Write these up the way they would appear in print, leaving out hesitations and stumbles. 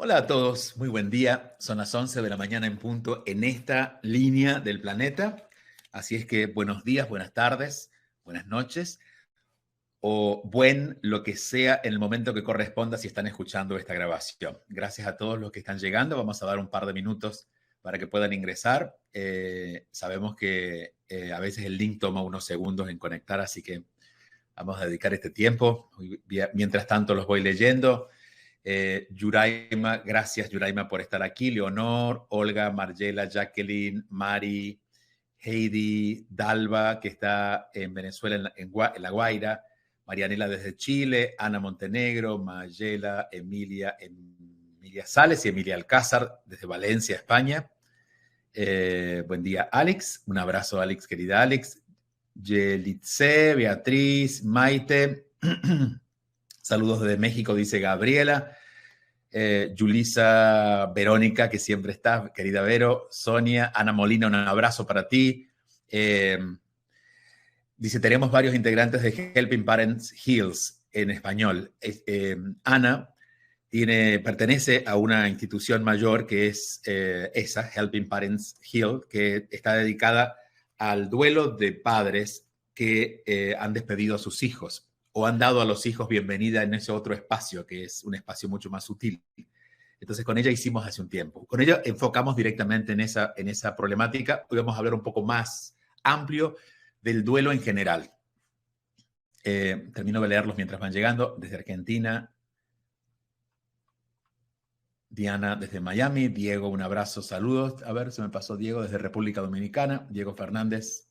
Hola a todos, muy buen día. Son las 11 de la mañana en punto en esta línea del planeta. Así es que buenos días, buenas tardes, buenas noches o buen lo que sea en el momento que corresponda si están escuchando esta grabación. Gracias a todos los que están llegando. Vamos a dar un par de minutos para que puedan ingresar. Sabemos que a veces el link toma unos segundos en conectar, así que vamos a dedicar este tiempo. Mientras tanto los voy leyendo. Yuraima, gracias Yuraima por estar aquí. Leonor, Olga, Margela, Jacqueline, Mari, Heidi, Dalva, que está en Venezuela, en La Guaira, Marianela desde Chile, Ana Montenegro, Mayela, Emilia Sales y Emilia Alcázar desde Valencia, España. Buen día, Alex. Un abrazo, Alex, querida Alex. Yelitze, Beatriz, Maite. Saludos desde México, dice Gabriela. Yulisa Verónica, que siempre está, querida Vero. Sonia, Ana Molina, un abrazo para ti. Dice, tenemos varios integrantes de Helping Parents Heals en español. Ana pertenece a una institución mayor que es esa, Helping Parents Heal, que está dedicada al duelo de padres que han despedido a sus hijos o han dado a los hijos bienvenida en ese otro espacio, que es un espacio mucho más sutil. Entonces, con ella hicimos hace un tiempo. Con ella enfocamos directamente en esa problemática. Hoy vamos a hablar un poco más amplio del duelo en general. Termino de leerlos mientras van llegando. Desde Argentina, Diana desde Miami, Diego, un abrazo, saludos. A ver, se me pasó Diego desde República Dominicana, Diego Fernández,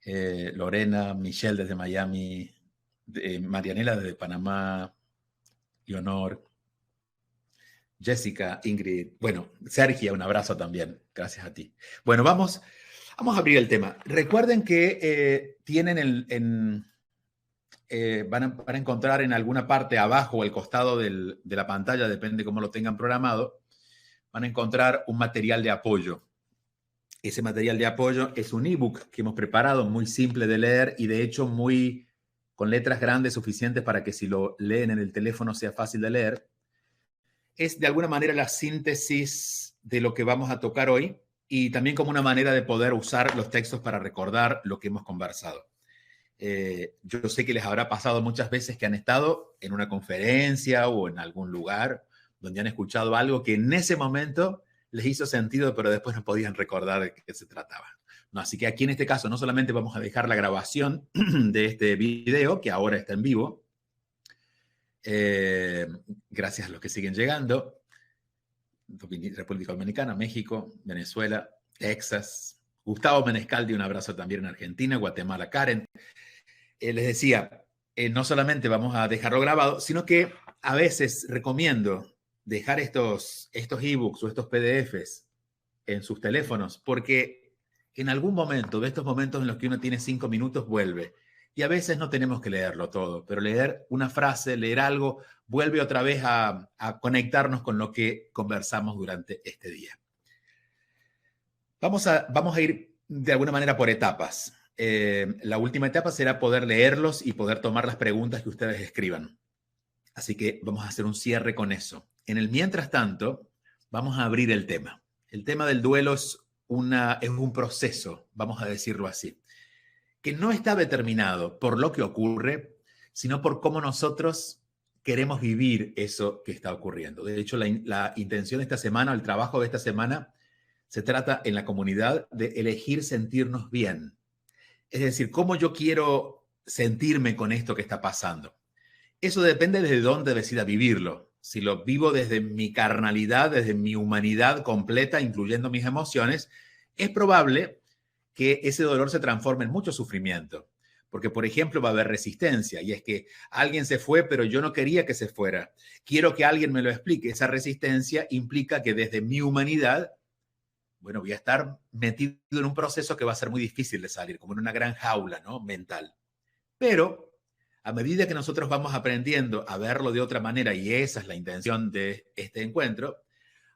Lorena, Michelle desde Miami, Marianela desde Panamá, Leonor, Jessica, Ingrid, bueno, Sergio, un abrazo también, gracias a ti. Bueno, vamos a abrir el tema. Recuerden que tienen van a encontrar en alguna parte abajo o al costado de la pantalla, depende cómo lo tengan programado, van a encontrar un material de apoyo. Ese material de apoyo es un ebook que hemos preparado, muy simple de leer y de hecho con letras grandes suficientes para que si lo leen en el teléfono sea fácil de leer. Es de alguna manera la síntesis de lo que vamos a tocar hoy y también como una manera de poder usar los textos para recordar lo que hemos conversado. Yo sé que les habrá pasado muchas veces que han estado en una conferencia o en algún lugar donde han escuchado algo que en ese momento les hizo sentido, pero después no podían recordar de qué se trataba. No, así que aquí en este caso no solamente vamos a dejar la grabación de este video, que ahora está en vivo, gracias a los que siguen llegando, República Dominicana, México, Venezuela, Texas, Gustavo Menescaldi, un abrazo también en Argentina, Guatemala, Karen. Les decía, no solamente vamos a dejarlo grabado, sino que a veces recomiendo dejar estos ebooks o estos PDFs en sus teléfonos, porque en algún momento, de estos momentos en los que uno tiene 5 minutos, vuelve. Y a veces no tenemos que leerlo todo, pero leer una frase, leer algo, vuelve otra vez a conectarnos con lo que conversamos durante este día. Vamos a ir de alguna manera por etapas. La última etapa será poder leerlos y poder tomar las preguntas que ustedes escriban. Así que vamos a hacer un cierre con eso. En el mientras tanto, vamos a abrir el tema. El tema del duelo es un proceso, vamos a decirlo así, que no está determinado por lo que ocurre, sino por cómo nosotros queremos vivir eso que está ocurriendo. De hecho, la intención de esta semana, el trabajo de esta semana, se trata en la comunidad de elegir sentirnos bien. Es decir, cómo yo quiero sentirme con esto que está pasando. Eso depende de dónde decida vivirlo. Si lo vivo desde mi carnalidad, desde mi humanidad completa, incluyendo mis emociones, es probable que ese dolor se transforme en mucho sufrimiento. Porque, por ejemplo, va a haber resistencia. Y es que alguien se fue, pero yo no quería que se fuera. Quiero que alguien me lo explique. Esa resistencia implica que desde mi humanidad, bueno, voy a estar metido en un proceso que va a ser muy difícil de salir, como en una gran jaula, ¿no? Mental. Pero a medida que nosotros vamos aprendiendo a verlo de otra manera, y esa es la intención de este encuentro,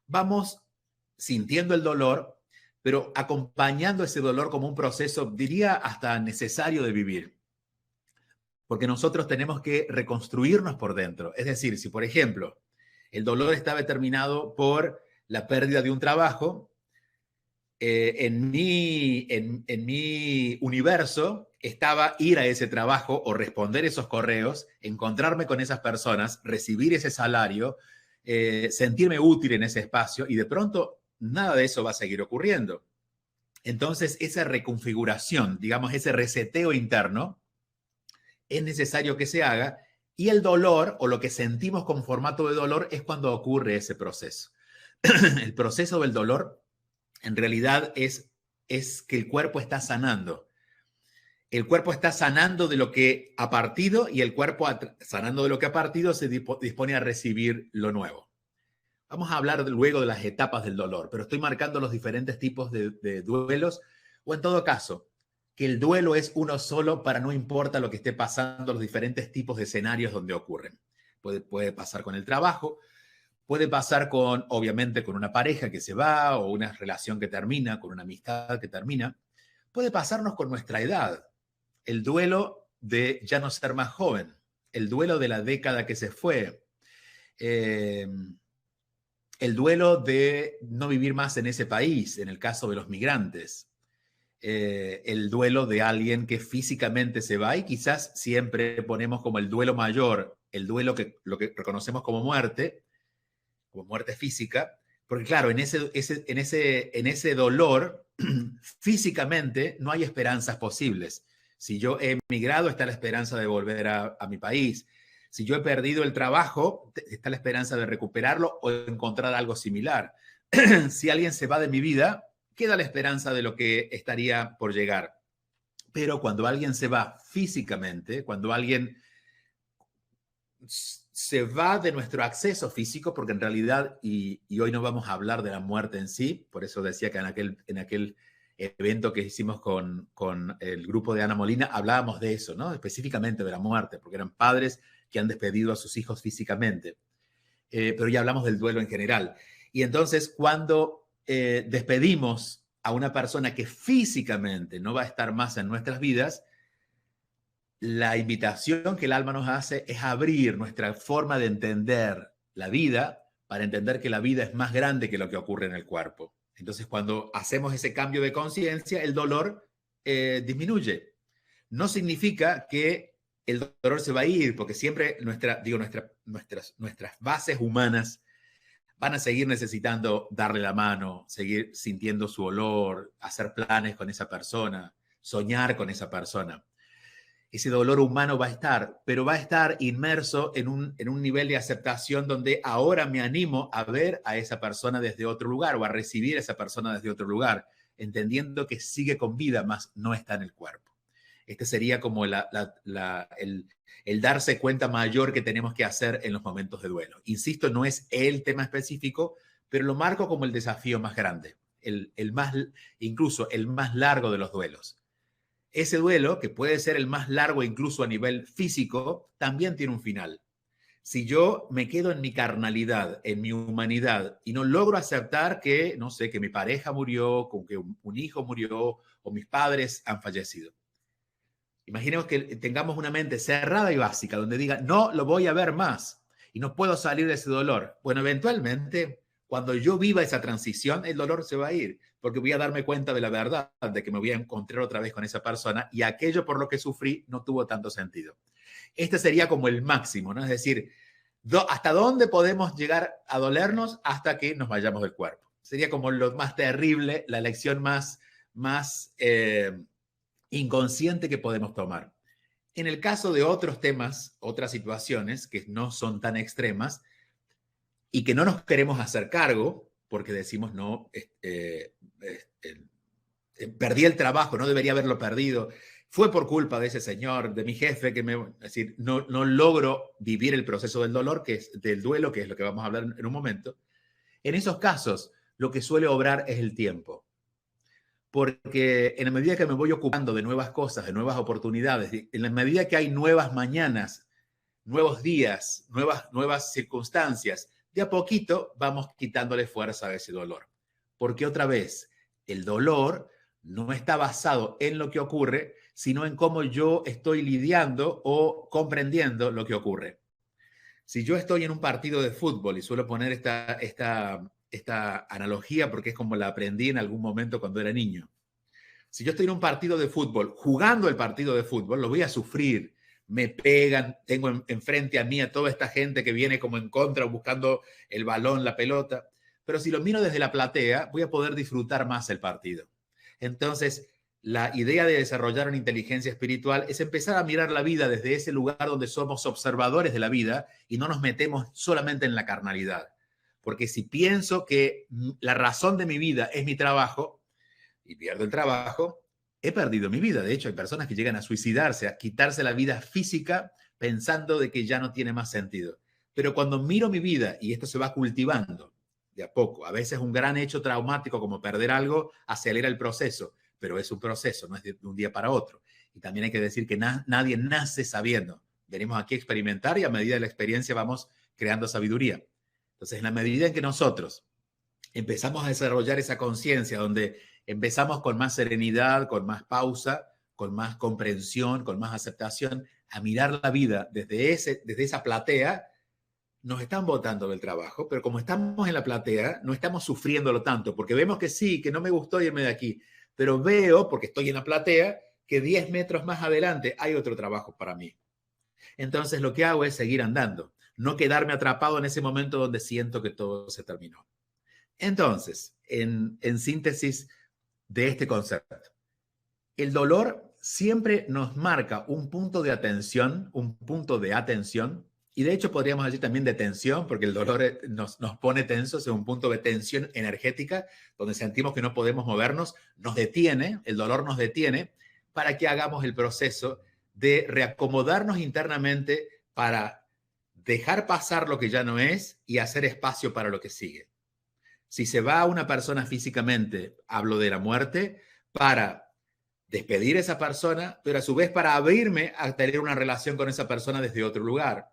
vamos sintiendo el dolor, pero acompañando ese dolor como un proceso, diría, hasta necesario de vivir. Porque nosotros tenemos que reconstruirnos por dentro. Es decir, si por ejemplo El dolor está determinado por la pérdida de un trabajo. En mi universo estaba ir a ese trabajo o responder esos correos, encontrarme con esas personas, recibir ese salario, sentirme útil en ese espacio, y de pronto nada de eso va a seguir ocurriendo. Entonces, esa reconfiguración, digamos, ese reseteo interno, es necesario que se haga, y el dolor, o lo que sentimos con formato de dolor, es cuando ocurre ese proceso. El proceso del dolor en realidad es que el cuerpo está sanando. El cuerpo está sanando de lo que ha partido, y el cuerpo sanando de lo que ha partido se dispone a recibir lo nuevo. Vamos a hablar luego de las etapas del dolor, pero estoy marcando los diferentes tipos de duelos, o en todo caso, que el duelo es uno solo para no importa lo que esté pasando, los diferentes tipos de escenarios donde ocurren. Puede pasar con el trabajo, puede pasar con, obviamente, con una pareja que se va, o una relación que termina, con una amistad que termina. Puede pasarnos con nuestra edad. El duelo de ya no ser más joven, el duelo de la década que se fue, el duelo de no vivir más en ese país, en el caso de los migrantes, el duelo de alguien que físicamente se va, y quizás siempre ponemos como el duelo mayor, el duelo lo que reconocemos como muerte física, porque claro, en ese dolor, físicamente no hay esperanzas posibles. Si yo he emigrado, está la esperanza de volver a mi país. Si yo he perdido el trabajo, está la esperanza de recuperarlo o de encontrar algo similar. Si alguien se va de mi vida, queda la esperanza de lo que estaría por llegar. Pero cuando alguien se va físicamente, cuando alguien se va de nuestro acceso físico, porque en realidad, y hoy no vamos a hablar de la muerte en sí, por eso decía que en aquel evento que hicimos con el grupo de Ana Molina, hablábamos de eso, ¿no? Específicamente de la muerte, porque eran padres que han despedido a sus hijos físicamente. Pero ya hablamos del duelo en general. Y entonces, cuando despedimos a una persona que físicamente no va a estar más en nuestras vidas, la invitación que el alma nos hace es abrir nuestra forma de entender la vida, para entender que la vida es más grande que lo que ocurre en el cuerpo. Entonces, cuando hacemos ese cambio de conciencia, el dolor disminuye. No significa que el dolor se va a ir, porque siempre nuestras bases humanas van a seguir necesitando darle la mano, seguir sintiendo su olor, hacer planes con esa persona, soñar con esa persona. Ese dolor humano va a estar, pero va a estar inmerso en un nivel de aceptación donde ahora me animo a ver a esa persona desde otro lugar, o a recibir a esa persona desde otro lugar, entendiendo que sigue con vida, más no está en el cuerpo. Este sería como el darse cuenta mayor que tenemos que hacer en los momentos de duelo. Insisto, no es el tema específico, pero lo marco como el desafío más grande, incluso el más largo de los duelos. Ese duelo, que puede ser el más largo incluso a nivel físico, también tiene un final. Si yo me quedo en mi carnalidad, en mi humanidad, y no logro aceptar que, no sé, que mi pareja murió, que un hijo murió, o mis padres han fallecido. Imaginemos que tengamos una mente cerrada y básica, donde diga, no lo voy a ver más, y no puedo salir de ese dolor. Bueno, eventualmente, cuando yo viva esa transición, el dolor se va a ir, porque voy a darme cuenta de la verdad, de que me voy a encontrar otra vez con esa persona, y aquello por lo que sufrí no tuvo tanto sentido. Este sería como el máximo, ¿no? Es decir, ¿hasta dónde podemos llegar a dolernos? Hasta que nos vayamos del cuerpo. Sería como lo más terrible, la lección más inconsciente que podemos tomar. En el caso de otros temas, otras situaciones que no son tan extremas y que no nos queremos hacer cargo porque decimos, no, perdí el trabajo, no debería haberlo perdido, fue por culpa de ese señor, de mi jefe, es decir, no logro vivir el proceso del dolor, del duelo, que es lo que vamos a hablar en un momento. En esos casos, lo que suele obrar es el tiempo. Porque en la medida que me voy ocupando de nuevas cosas, de nuevas oportunidades, en la medida que hay nuevas mañanas, nuevos días, nuevas circunstancias, de a poquito vamos quitándole fuerza a ese dolor. Porque otra vez, el dolor no está basado en lo que ocurre, sino en cómo yo estoy lidiando o comprendiendo lo que ocurre. Si yo estoy en un partido de fútbol, y suelo poner esta analogía porque es como la aprendí en algún momento cuando era niño. Si yo estoy en un partido de fútbol, jugando el partido de fútbol, lo voy a sufrir. Me pegan, tengo enfrente a mí a toda esta gente que viene como en contra buscando el balón, la pelota. Pero si lo miro desde la platea, voy a poder disfrutar más el partido. Entonces, la idea de desarrollar una inteligencia espiritual es empezar a mirar la vida desde ese lugar donde somos observadores de la vida y no nos metemos solamente en la carnalidad. Porque si pienso que la razón de mi vida es mi trabajo y pierdo el trabajo, he perdido mi vida. De hecho, hay personas que llegan a suicidarse, a quitarse la vida física pensando de que ya no tiene más sentido. Pero cuando miro mi vida, y esto se va cultivando de a poco, a veces un gran hecho traumático como perder algo acelera el proceso, pero es un proceso, no es de un día para otro. Y también hay que decir que nadie nace sabiendo. Venimos aquí a experimentar y a medida de la experiencia vamos creando sabiduría. Entonces, en la medida en que nosotros empezamos a desarrollar esa conciencia donde empezamos con más serenidad, con más pausa, con más comprensión, con más aceptación, a mirar la vida desde esa platea, nos están botando del trabajo, pero como estamos en la platea, no estamos sufriéndolo tanto, porque vemos que sí, que no me gustó irme de aquí, pero veo, porque estoy en la platea, que 10 metros más adelante hay otro trabajo para mí. Entonces lo que hago es seguir andando, no quedarme atrapado en ese momento donde siento que todo se terminó. Entonces, en síntesis de este concepto, el dolor siempre nos marca un punto de atención, y de hecho podríamos decir también de tensión, porque el dolor nos pone tensos, es un punto de tensión energética, donde sentimos que no podemos movernos, nos detiene, el dolor nos detiene, para que hagamos el proceso de reacomodarnos internamente para dejar pasar lo que ya no es y hacer espacio para lo que sigue. Si se va una persona físicamente, hablo de la muerte, para despedir a esa persona, pero a su vez para abrirme a tener una relación con esa persona desde otro lugar.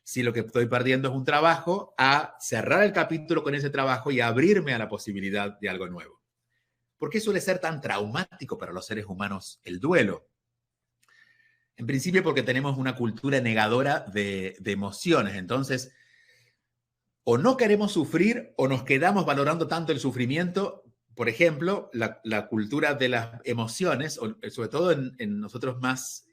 Si lo que estoy perdiendo es un trabajo, a cerrar el capítulo con ese trabajo y abrirme a la posibilidad de algo nuevo. ¿Por qué suele ser tan traumático para los seres humanos el duelo? En principio porque tenemos una cultura negadora de emociones. Entonces, o no queremos sufrir o nos quedamos valorando tanto el sufrimiento. Por ejemplo, la cultura de las emociones, sobre todo en nosotros más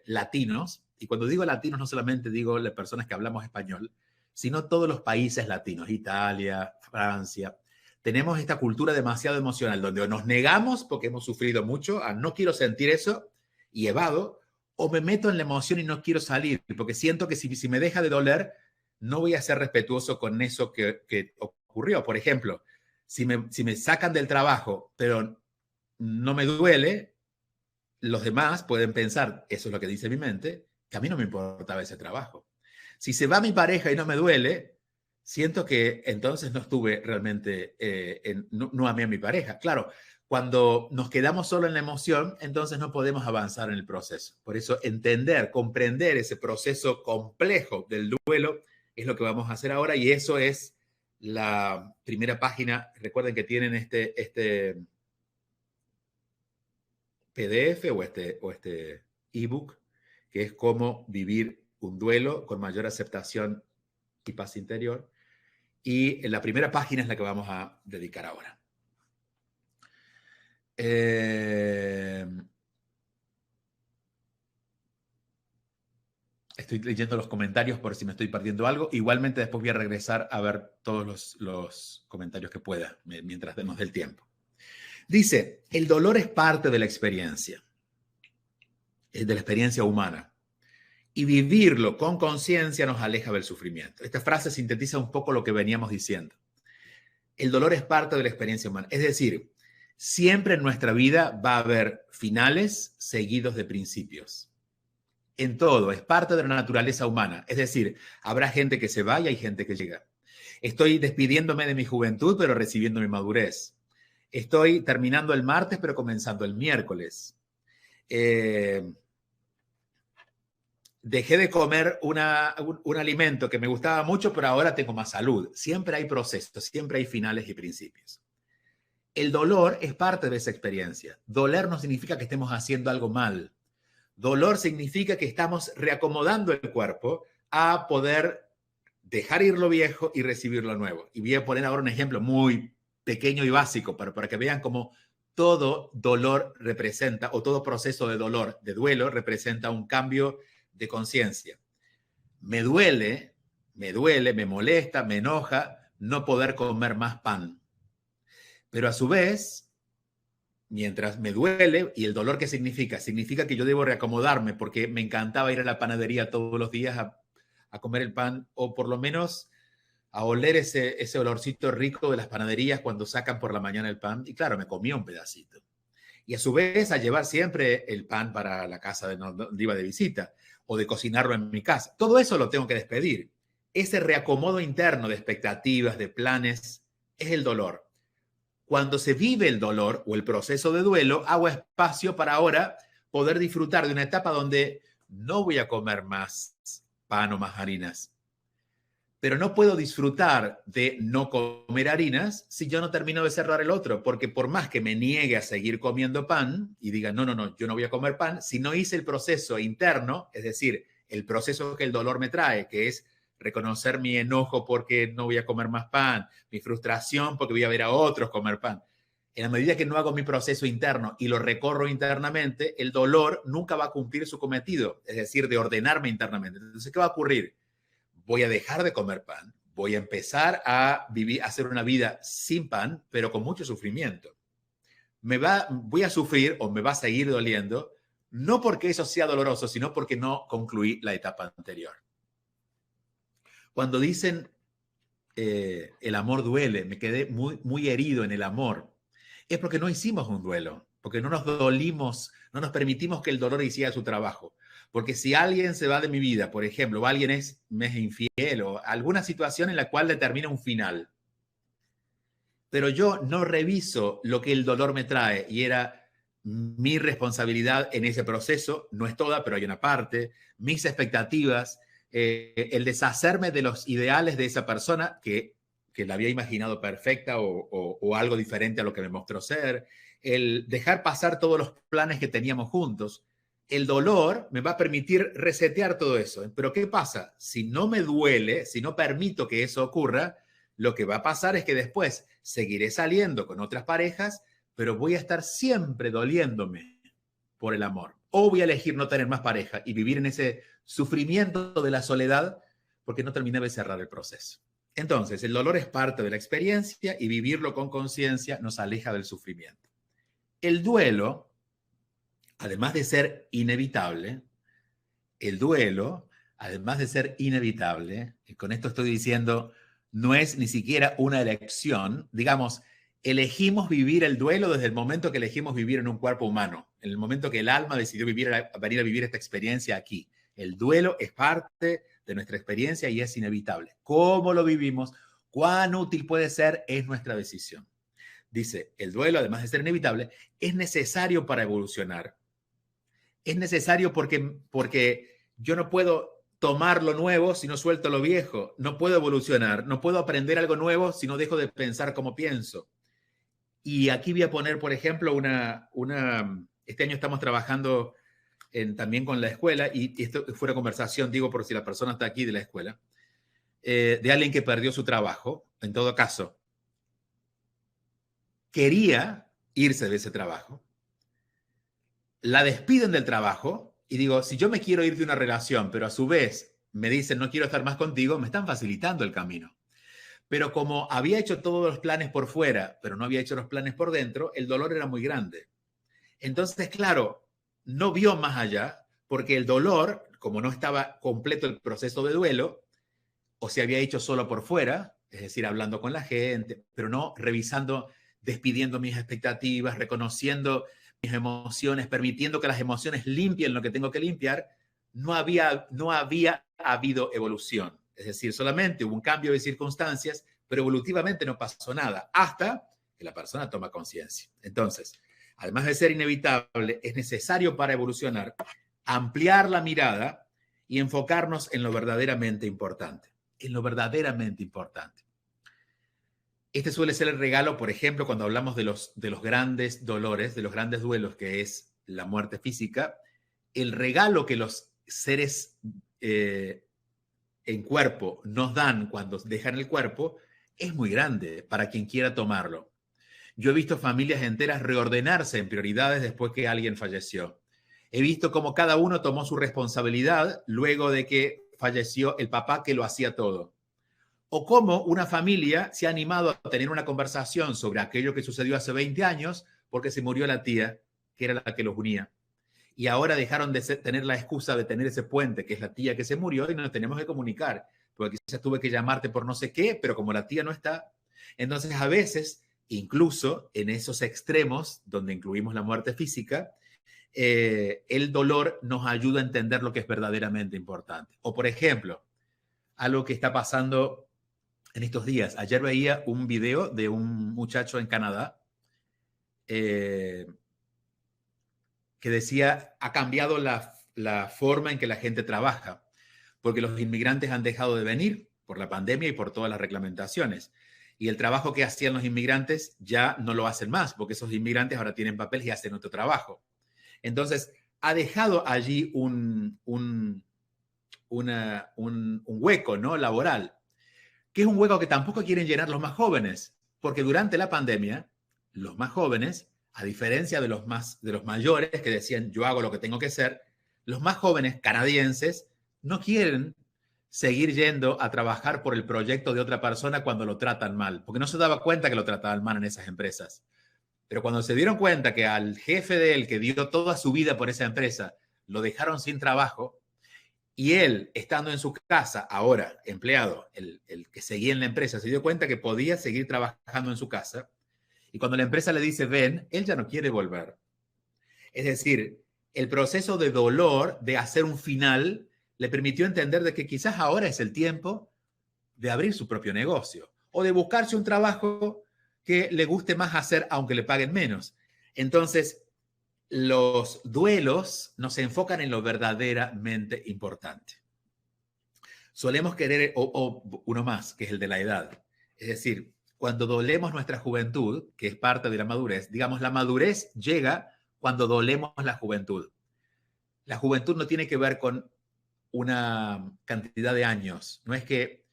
latinos, y cuando digo latinos no solamente digo las personas que hablamos español, sino todos los países latinos, Italia, Francia, tenemos esta cultura demasiado emocional, donde nos negamos porque hemos sufrido mucho, a no quiero sentir eso y evado, o me meto en la emoción y no quiero salir, porque siento que si me deja de doler, no voy a ser respetuoso con eso que ocurrió. Por ejemplo, si me sacan del trabajo, pero no me duele, los demás pueden pensar, eso es lo que dice mi mente, que a mí no me importaba ese trabajo. Si se va mi pareja y no me duele, siento que entonces no estuve realmente, no amé a mi pareja. Claro, cuando nos quedamos solo en la emoción, entonces no podemos avanzar en el proceso. Por eso entender, comprender ese proceso complejo del duelo es lo que vamos a hacer ahora, y eso es la primera página. Recuerden que tienen este PDF o este ebook, que es cómo vivir un duelo con mayor aceptación y paz interior. Y la primera página es la que vamos a dedicar ahora. Estoy leyendo los comentarios por si me estoy perdiendo algo. Igualmente después voy a regresar a ver todos los comentarios que pueda mientras nos dé el tiempo. Dice, el dolor es parte de la experiencia humana. Y vivirlo con conciencia nos aleja del sufrimiento. Esta frase sintetiza un poco lo que veníamos diciendo. El dolor es parte de la experiencia humana. Es decir, siempre en nuestra vida va a haber finales seguidos de principios. En todo, es parte de la naturaleza humana. Es decir, habrá gente que se va y hay gente que llega. Estoy despidiéndome de mi juventud, pero recibiendo mi madurez. Estoy terminando el martes, pero comenzando el miércoles. Dejé de comer un alimento que me gustaba mucho, pero ahora tengo más salud. Siempre hay procesos, siempre hay finales y principios. El dolor es parte de esa experiencia. Doler no significa que estemos haciendo algo mal. Dolor significa que estamos reacomodando el cuerpo a poder dejar ir lo viejo y recibir lo nuevo. Y voy a poner ahora un ejemplo muy pequeño y básico para que vean cómo todo dolor representa, o todo proceso de dolor, de duelo, representa un cambio de conciencia. Me duele, me molesta, me enoja no poder comer más pan. Pero a su vez, mientras me duele, y el dolor ¿qué significa? Significa que yo debo reacomodarme porque me encantaba ir a la panadería todos los días a comer el pan, o por lo menos a oler ese olorcito rico de las panaderías cuando sacan por la mañana el pan. Y claro, me comía un pedacito. Y a su vez a llevar siempre el pan para la casa de donde iba de visita, o de cocinarlo en mi casa. Todo eso lo tengo que despedir. Ese reacomodo interno de expectativas, de planes, es el dolor. Cuando se vive el dolor o el proceso de duelo, hago espacio para ahora poder disfrutar de una etapa donde no voy a comer más pan o más harinas. Pero no puedo disfrutar de no comer harinas si yo no termino de cerrar el otro, porque por más que me niegue a seguir comiendo pan y diga, no, yo no voy a comer pan, si no hice el proceso interno, es decir, el proceso que el dolor me trae, que es reconocer mi enojo porque no voy a comer más pan, mi frustración porque voy a ver a otros comer pan. En la medida que no hago mi proceso interno y lo recorro internamente, el dolor nunca va a cumplir su cometido, es decir, de ordenarme internamente. Entonces, ¿qué va a ocurrir? Voy a dejar de comer pan, voy a empezar a hacer una vida sin pan, pero con mucho sufrimiento. Voy a sufrir o me va a seguir doliendo, no porque eso sea doloroso, sino porque no concluí la etapa anterior. Cuando dicen el amor duele, me quedé muy herido en el amor, es porque no hicimos un duelo, porque no nos dolimos, no nos permitimos que el dolor hiciera su trabajo. Porque si alguien se va de mi vida, por ejemplo, o alguien me es infiel o alguna situación en la cual determina un final, pero yo no reviso lo que el dolor me trae y era mi responsabilidad en ese proceso, no es toda, pero hay una parte, mis expectativas, el deshacerme de los ideales de esa persona que la había imaginado perfecta o algo diferente a lo que me mostró ser, el dejar pasar todos los planes que teníamos juntos. El dolor me va a permitir resetear todo eso. Pero ¿qué pasa? Si no me duele, si no permito que eso ocurra, lo que va a pasar es que después seguiré saliendo con otras parejas, pero voy a estar siempre doliéndome por el amor. O voy a elegir no tener más pareja y vivir en ese sufrimiento de la soledad porque no terminé de cerrar el proceso. Entonces, el dolor es parte de la experiencia y vivirlo con conciencia nos aleja del sufrimiento. El duelo, además de ser inevitable, y con esto estoy diciendo, no es ni siquiera una elección, digamos, elegimos vivir el duelo desde el momento que elegimos vivir en un cuerpo humano, en el momento que el alma decidió venir a vivir esta experiencia aquí. El duelo es parte de nuestra experiencia y es inevitable. ¿Cómo lo vivimos? ¿Cuán útil puede ser? Es nuestra decisión. Dice, el duelo, además de ser inevitable, es necesario para evolucionar. Es necesario porque yo no puedo tomar lo nuevo si no suelto lo viejo. No puedo evolucionar, no puedo aprender algo nuevo si no dejo de pensar como pienso. Y aquí voy a poner, por ejemplo, este año estamos trabajando también con la escuela, y esto fue una conversación, digo, por si la persona está aquí de la escuela, de alguien que perdió su trabajo. En todo caso, quería irse de ese trabajo, la despiden del trabajo y digo, si yo me quiero ir de una relación, pero a su vez me dicen no quiero estar más contigo, me están facilitando el camino. Pero como había hecho todos los planes por fuera, pero no había hecho los planes por dentro, el dolor era muy grande. Entonces, claro, no vio más allá, porque el dolor, como no estaba completo el proceso de duelo, o se había hecho solo por fuera, es decir, hablando con la gente, pero no revisando, despidiendo mis expectativas, reconociendo mis emociones, permitiendo que las emociones limpien lo que tengo que limpiar, no había habido evolución. Es decir, solamente hubo un cambio de circunstancias, pero evolutivamente no pasó nada, hasta que la persona toma conciencia. Entonces, además de ser inevitable, es necesario para evolucionar ampliar la mirada y enfocarnos en lo verdaderamente importante. En lo verdaderamente importante. Este suele ser el regalo, por ejemplo, cuando hablamos de los grandes dolores, de los grandes duelos, que es la muerte física, el regalo que los seres en cuerpo nos dan cuando dejan el cuerpo es muy grande para quien quiera tomarlo. Yo he visto familias enteras reordenarse en prioridades después que alguien falleció. He visto cómo cada uno tomó su responsabilidad luego de que falleció el papá que lo hacía todo. O cómo una familia se ha animado a tener una conversación sobre aquello que sucedió hace 20 años porque se murió la tía, que era la que los unía. Y ahora dejaron de tener la excusa de tener ese puente, que es la tía que se murió, y nos tenemos que comunicar, porque quizás tuve que llamarte por no sé qué, pero como la tía no está. Entonces, a veces, incluso en esos extremos, donde incluimos la muerte física, el dolor nos ayuda a entender lo que es verdaderamente importante. O, por ejemplo, algo que está pasando en estos días. Ayer veía un video de un muchacho en Canadá que decía, ha cambiado la forma en que la gente trabaja, porque los inmigrantes han dejado de venir por la pandemia y por todas las reglamentaciones. Y el trabajo que hacían los inmigrantes ya no lo hacen más, porque esos inmigrantes ahora tienen papeles y hacen otro trabajo. Entonces, ha dejado allí un hueco, ¿no?, laboral, que es un hueco que tampoco quieren llenar los más jóvenes, porque durante la pandemia, los más jóvenes, a diferencia de los mayores que decían yo hago lo que tengo que hacer, los más jóvenes canadienses no quieren seguir yendo a trabajar por el proyecto de otra persona cuando lo tratan mal, porque no se daba cuenta que lo trataban mal en esas empresas. Pero cuando se dieron cuenta que al jefe de él, que dio toda su vida por esa empresa, lo dejaron sin trabajo, y él, estando en su casa, ahora empleado, el que seguía en la empresa, se dio cuenta que podía seguir trabajando en su casa. Y cuando la empresa le dice, ven, él ya no quiere volver. Es decir, el proceso de dolor, de hacer un final, le permitió entender de que quizás ahora es el tiempo de abrir su propio negocio o de buscarse un trabajo que le guste más hacer, aunque le paguen menos. Entonces, los duelos nos enfocan en lo verdaderamente importante. Solemos querer, o uno más, que es el de la edad. Es decir, cuando dolemos nuestra juventud, que es parte de la madurez, digamos, la madurez llega cuando dolemos la juventud. La juventud no tiene que ver con una cantidad de años. No es que,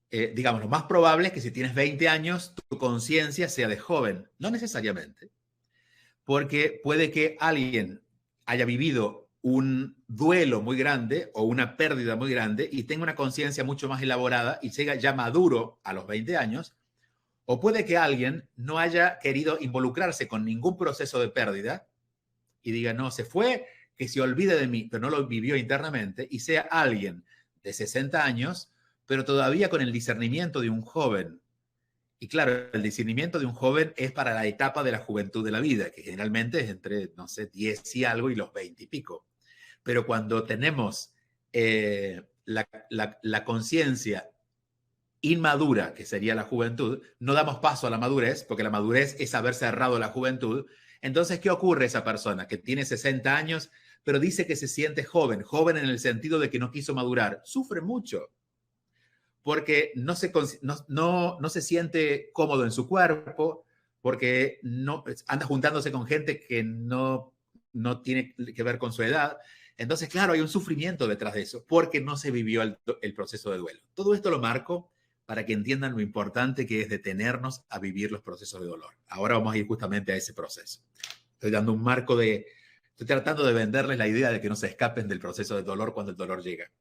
digamos, lo más probable es que si tienes 20 años, tu conciencia sea de joven. No necesariamente. Porque puede que alguien haya vivido un duelo muy grande o una pérdida muy grande y tenga una conciencia mucho más elaborada y llega ya maduro a los 20 años, o puede que alguien no haya querido involucrarse con ningún proceso de pérdida y diga, no, se fue, que se olvide de mí, pero no lo vivió internamente, y sea alguien de 60 años, pero todavía con el discernimiento de un joven. Y claro, el discernimiento de un joven es para la etapa de la juventud de la vida, que generalmente es entre, no sé, 10 y algo y los 20 y pico. Pero cuando tenemos la conciencia inmadura, que sería la juventud, no damos paso a la madurez, porque la madurez es haber cerrado la juventud. Entonces, ¿qué ocurre esa persona que tiene 60 años, pero dice que se siente joven, joven en el sentido de que no quiso madurar? Sufre mucho, porque no se siente cómodo en su cuerpo, porque no, anda juntándose con gente que no tiene que ver con su edad. Entonces, claro, hay un sufrimiento detrás de eso, porque no se vivió el proceso de duelo. Todo esto lo marco para que entiendan lo importante que es detenernos a vivir los procesos de dolor. Ahora vamos a ir justamente a ese proceso. Estoy dando un marco estoy tratando de venderles la idea de que no se escapen del proceso de dolor cuando el dolor llega.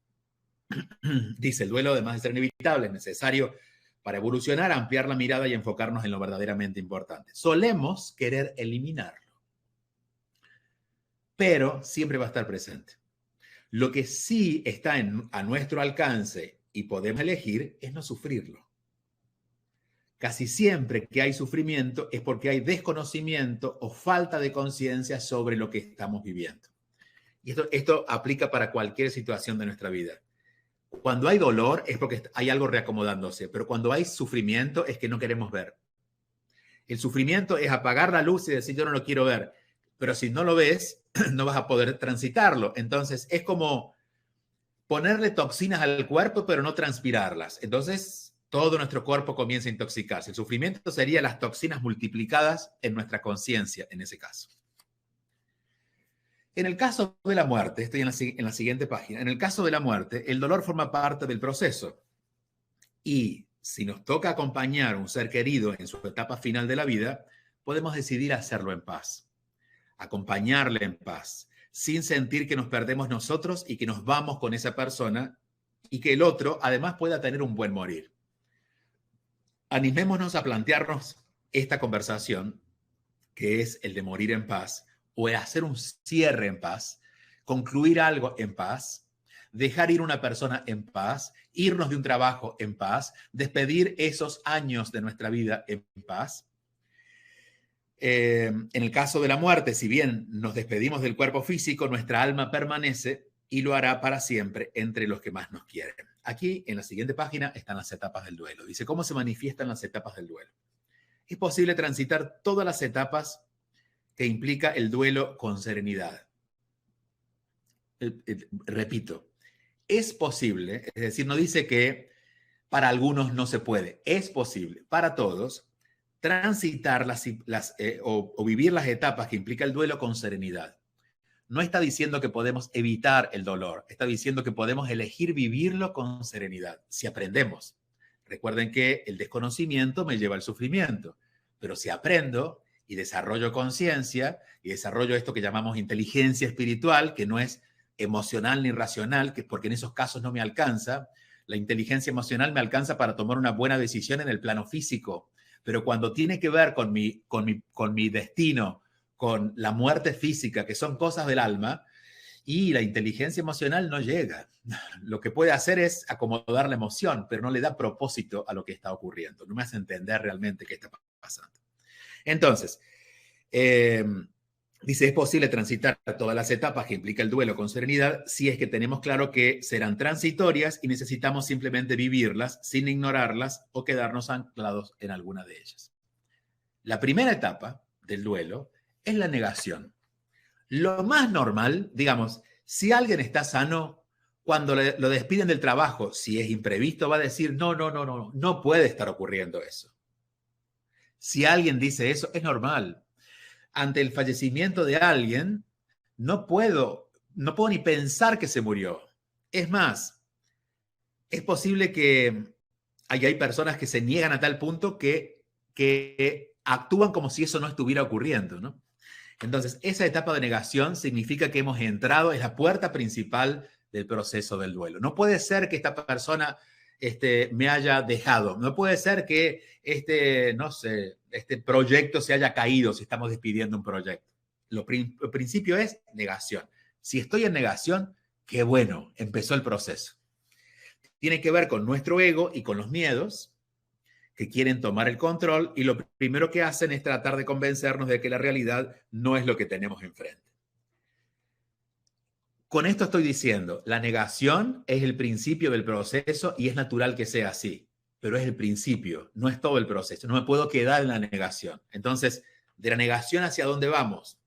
Dice, el duelo, además de ser inevitable, es necesario para evolucionar, ampliar la mirada y enfocarnos en lo verdaderamente importante. Solemos querer eliminarlo, pero siempre va a estar presente. Lo que sí está a nuestro alcance y podemos elegir es no sufrirlo. Casi siempre que hay sufrimiento es porque hay desconocimiento o falta de conciencia sobre lo que estamos viviendo. Y esto aplica para cualquier situación de nuestra vida. Cuando hay dolor es porque hay algo reacomodándose, pero cuando hay sufrimiento es que no queremos ver. El sufrimiento es apagar la luz y decir yo no lo quiero ver, pero si no lo ves, no vas a poder transitarlo. Entonces es como ponerle toxinas al cuerpo, pero no transpirarlas. Entonces todo nuestro cuerpo comienza a intoxicarse. El sufrimiento sería las toxinas multiplicadas en nuestra conciencia en ese caso. En el caso de la muerte, estoy en la siguiente página, en el caso de la muerte, el dolor forma parte del proceso. Y si nos toca acompañar a un ser querido en su etapa final de la vida, podemos decidir hacerlo en paz, acompañarle en paz, sin sentir que nos perdemos nosotros y que nos vamos con esa persona y que el otro además pueda tener un buen morir. Animémonos a plantearnos esta conversación, que es el de morir en paz, o el hacer un cierre en paz, concluir algo en paz, dejar ir una persona en paz, irnos de un trabajo en paz, despedir esos años de nuestra vida en paz. En el caso de la muerte, si bien nos despedimos del cuerpo físico, nuestra alma permanece y lo hará para siempre entre los que más nos quieren. Aquí, en la siguiente página, están las etapas del duelo. Dice, ¿cómo se manifiestan las etapas del duelo? Es posible transitar todas las etapas que implica el duelo con serenidad. Repito, es posible, es decir, no dice que para algunos no se puede, es posible para todos transitar o vivir las etapas que implica el duelo con serenidad. No está diciendo que podemos evitar el dolor, está diciendo que podemos elegir vivirlo con serenidad, si aprendemos. Recuerden que el desconocimiento me lleva al sufrimiento, pero si aprendo y desarrollo conciencia y desarrollo esto que llamamos inteligencia espiritual, que no es emocional ni racional, que porque en esos casos no me alcanza, la inteligencia emocional me alcanza para tomar una buena decisión en el plano físico, pero cuando tiene que ver con mi destino, con la muerte física, que son cosas del alma, y la inteligencia emocional no llega. Lo que puede hacer es acomodar la emoción, pero no le da propósito a lo que está ocurriendo. No me hace entender realmente qué está pasando. Entonces, dice, es posible transitar todas las etapas que implica el duelo con serenidad si es que tenemos claro que serán transitorias y necesitamos simplemente vivirlas sin ignorarlas o quedarnos anclados en alguna de ellas. La primera etapa del duelo es la negación. Lo más normal, digamos, si alguien está sano, cuando lo despiden del trabajo, si es imprevisto, va a decir, no puede estar ocurriendo eso. Si alguien dice eso, es normal. Ante el fallecimiento de alguien, no puedo ni pensar que se murió. Es más, es posible que hay personas que se niegan a tal punto que actúan como si eso no estuviera ocurriendo, ¿no? Entonces, esa etapa de negación significa que hemos entrado, es la puerta principal del proceso del duelo. No puede ser que esta persona me haya dejado. No puede ser que este proyecto se haya caído si estamos despidiendo un proyecto. El principio es negación. Si estoy en negación, qué bueno, empezó el proceso. Tiene que ver con nuestro ego y con los miedos que quieren tomar el control y lo primero que hacen es tratar de convencernos de que la realidad no es lo que tenemos enfrente. Con esto estoy diciendo, la negación es el principio del proceso y es natural que sea así, pero es el principio, no es todo el proceso. No me puedo quedar en la negación. Entonces, de la negación hacia dónde vamos.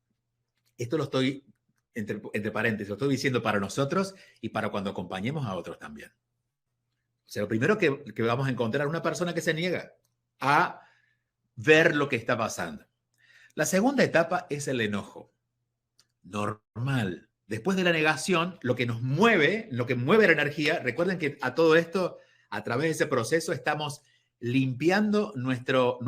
Esto lo estoy, entre paréntesis, lo estoy diciendo para nosotros y para cuando acompañemos a otros también. O sea, lo primero que vamos a encontrar es una persona que se niega a ver lo que está pasando. La segunda etapa es el enojo. Normal. Después de la negación, lo que mueve la energía, recuerden que a todo esto, a través de ese proceso, estamos limpiando nuestro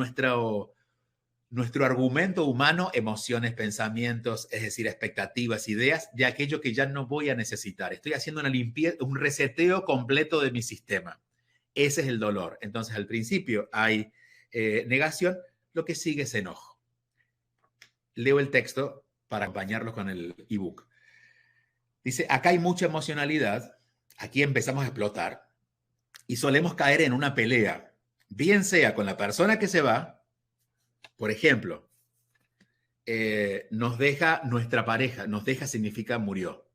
argumento humano, emociones, pensamientos, es decir, expectativas, ideas, de aquello que ya no voy a necesitar. Estoy haciendo una limpieza, un reseteo completo de mi sistema. Ese es el dolor. Entonces, al principio hay negación, lo que sigue es enojo. Leo el texto para acompañarlos con el ebook. Dice, acá hay mucha emocionalidad, aquí empezamos a explotar y solemos caer en una pelea, bien sea con la persona que se va, por ejemplo, nos deja nuestra pareja, nos deja significa murió.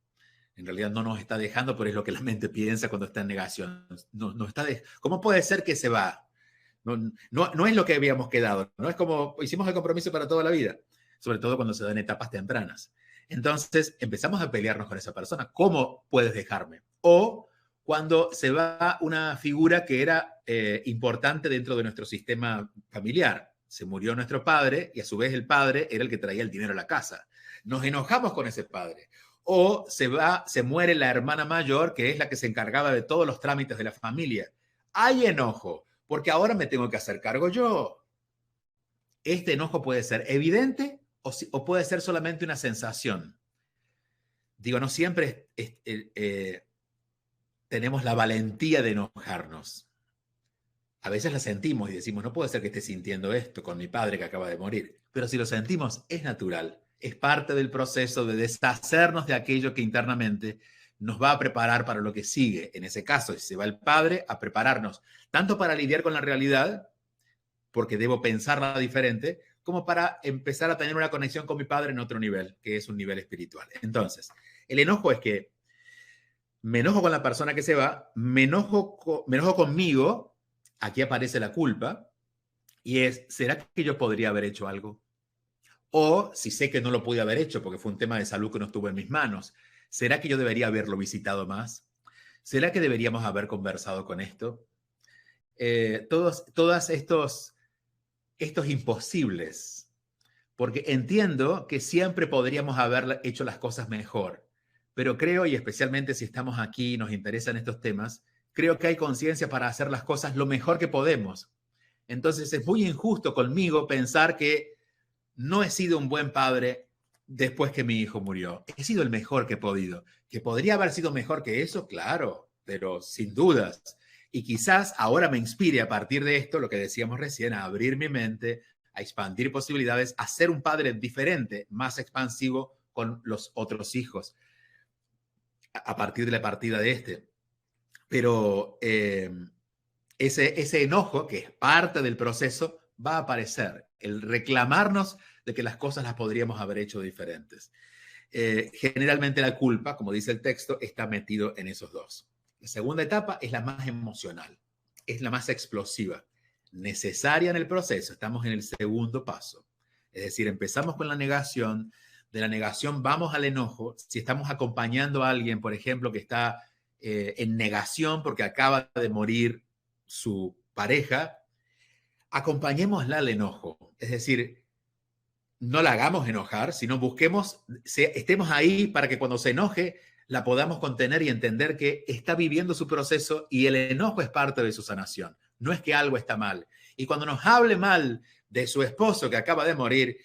En realidad no nos está dejando, pero es lo que la mente piensa cuando está en negación. ¿Cómo puede ser que se va? No es lo que habíamos quedado, no es como hicimos el compromiso para toda la vida, sobre todo cuando se dan etapas tempranas. Entonces empezamos a pelearnos con esa persona. ¿Cómo puedes dejarme? O cuando se va una figura que era importante dentro de nuestro sistema familiar. Se murió nuestro padre y a su vez el padre era el que traía el dinero a la casa. nos enojamos con ese padre. O se muere la hermana mayor, que es la que se encargaba de todos los trámites de la familia. Hay enojo, porque ahora me tengo que hacer cargo yo. Este enojo puede ser evidente o puede ser solamente una sensación. Digo, no siempre tenemos la valentía de enojarnos. A veces la sentimos y decimos, no puede ser que esté sintiendo esto con mi padre que acaba de morir. Pero si lo sentimos, es natural. Es parte del proceso de deshacernos de aquello que internamente nos va a preparar para lo que sigue. En ese caso, si se va el padre, a prepararnos tanto para lidiar con la realidad, porque debo pensarla diferente, como para empezar a tener una conexión con mi padre en otro nivel, que es un nivel espiritual. Entonces, el enojo es que me enojo con la persona que se va, me enojo conmigo, aquí aparece la culpa, y es, ¿será que yo podría haber hecho algo? O si sé que no lo pude haber hecho porque fue un tema de salud que no estuvo en mis manos, ¿será que yo debería haberlo visitado más? ¿Será que deberíamos haber conversado con esto? Todos estos imposibles, porque entiendo que siempre podríamos haber hecho las cosas mejor, pero creo, y especialmente si estamos aquí y nos interesan estos temas, creo que hay conciencia para hacer las cosas lo mejor que podemos. Entonces es muy injusto conmigo pensar que no he sido un buen padre después que mi hijo murió. He sido el mejor que he podido. ¿Que podría haber sido mejor que eso? Claro, pero sin dudas. Y quizás ahora me inspire a partir de esto, lo que decíamos recién, a abrir mi mente, a expandir posibilidades, a ser un padre diferente, más expansivo con los otros hijos, a partir de la partida de este. Pero ese enojo, que es parte del proceso, va a aparecer. El reclamarnos de que las cosas las podríamos haber hecho diferentes. Generalmente la culpa, como dice el texto, está metido en esos dos. La segunda etapa es la más emocional, es la más explosiva, necesaria en el proceso. Estamos en el segundo paso. Es decir, empezamos con la negación, de la negación vamos al enojo. Si estamos acompañando a alguien, por ejemplo, que está en negación porque acaba de morir su pareja, acompañémosla al enojo. Es decir, no la hagamos enojar, sino busquemos, estemos ahí para que cuando se enoje la podamos contener y entender que está viviendo su proceso y el enojo es parte de su sanación. No es que algo está mal. Y cuando nos hable mal de su esposo que acaba de morir,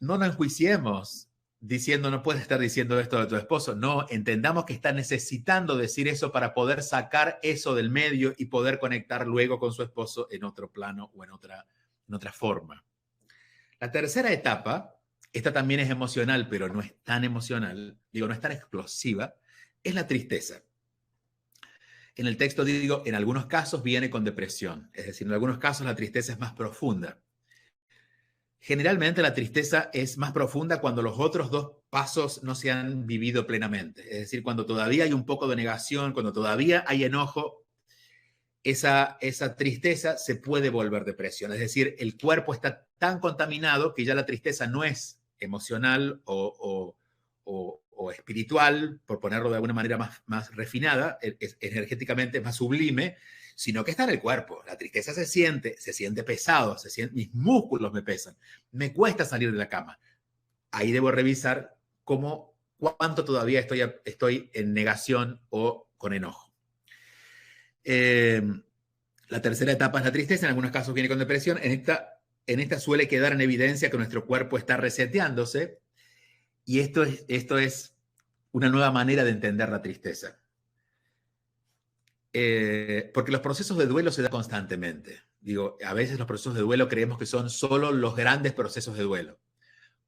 no nos enjuiciemos diciendo no puedes estar diciendo esto de tu esposo. No, entendamos que está necesitando decir eso para poder sacar eso del medio y poder conectar luego con su esposo en otro plano o en otra forma. La tercera etapa, esta también es emocional, pero no es tan emocional, no es tan explosiva, es la tristeza. En el texto digo, en algunos casos viene con depresión, es decir, en algunos casos la tristeza es más profunda. Generalmente la tristeza es más profunda cuando los otros dos pasos no se han vivido plenamente, es decir, cuando todavía hay un poco de negación, cuando todavía hay enojo, esa tristeza se puede volver depresión. Es decir, el cuerpo está tan contaminado que ya la tristeza no es emocional o espiritual, por ponerlo de alguna manera más refinada, energéticamente más sublime, sino que está en el cuerpo. La tristeza se siente pesado, mis músculos me pesan, me cuesta salir de la cama. Ahí debo revisar cuánto todavía estoy en negación o con enojo. La tercera etapa es la tristeza, en algunos casos viene con depresión. En esta suele quedar en evidencia que nuestro cuerpo está reseteándose y esto es una nueva manera de entender la tristeza. Porque los procesos de duelo se dan constantemente. A veces los procesos de duelo creemos que son solo los grandes procesos de duelo.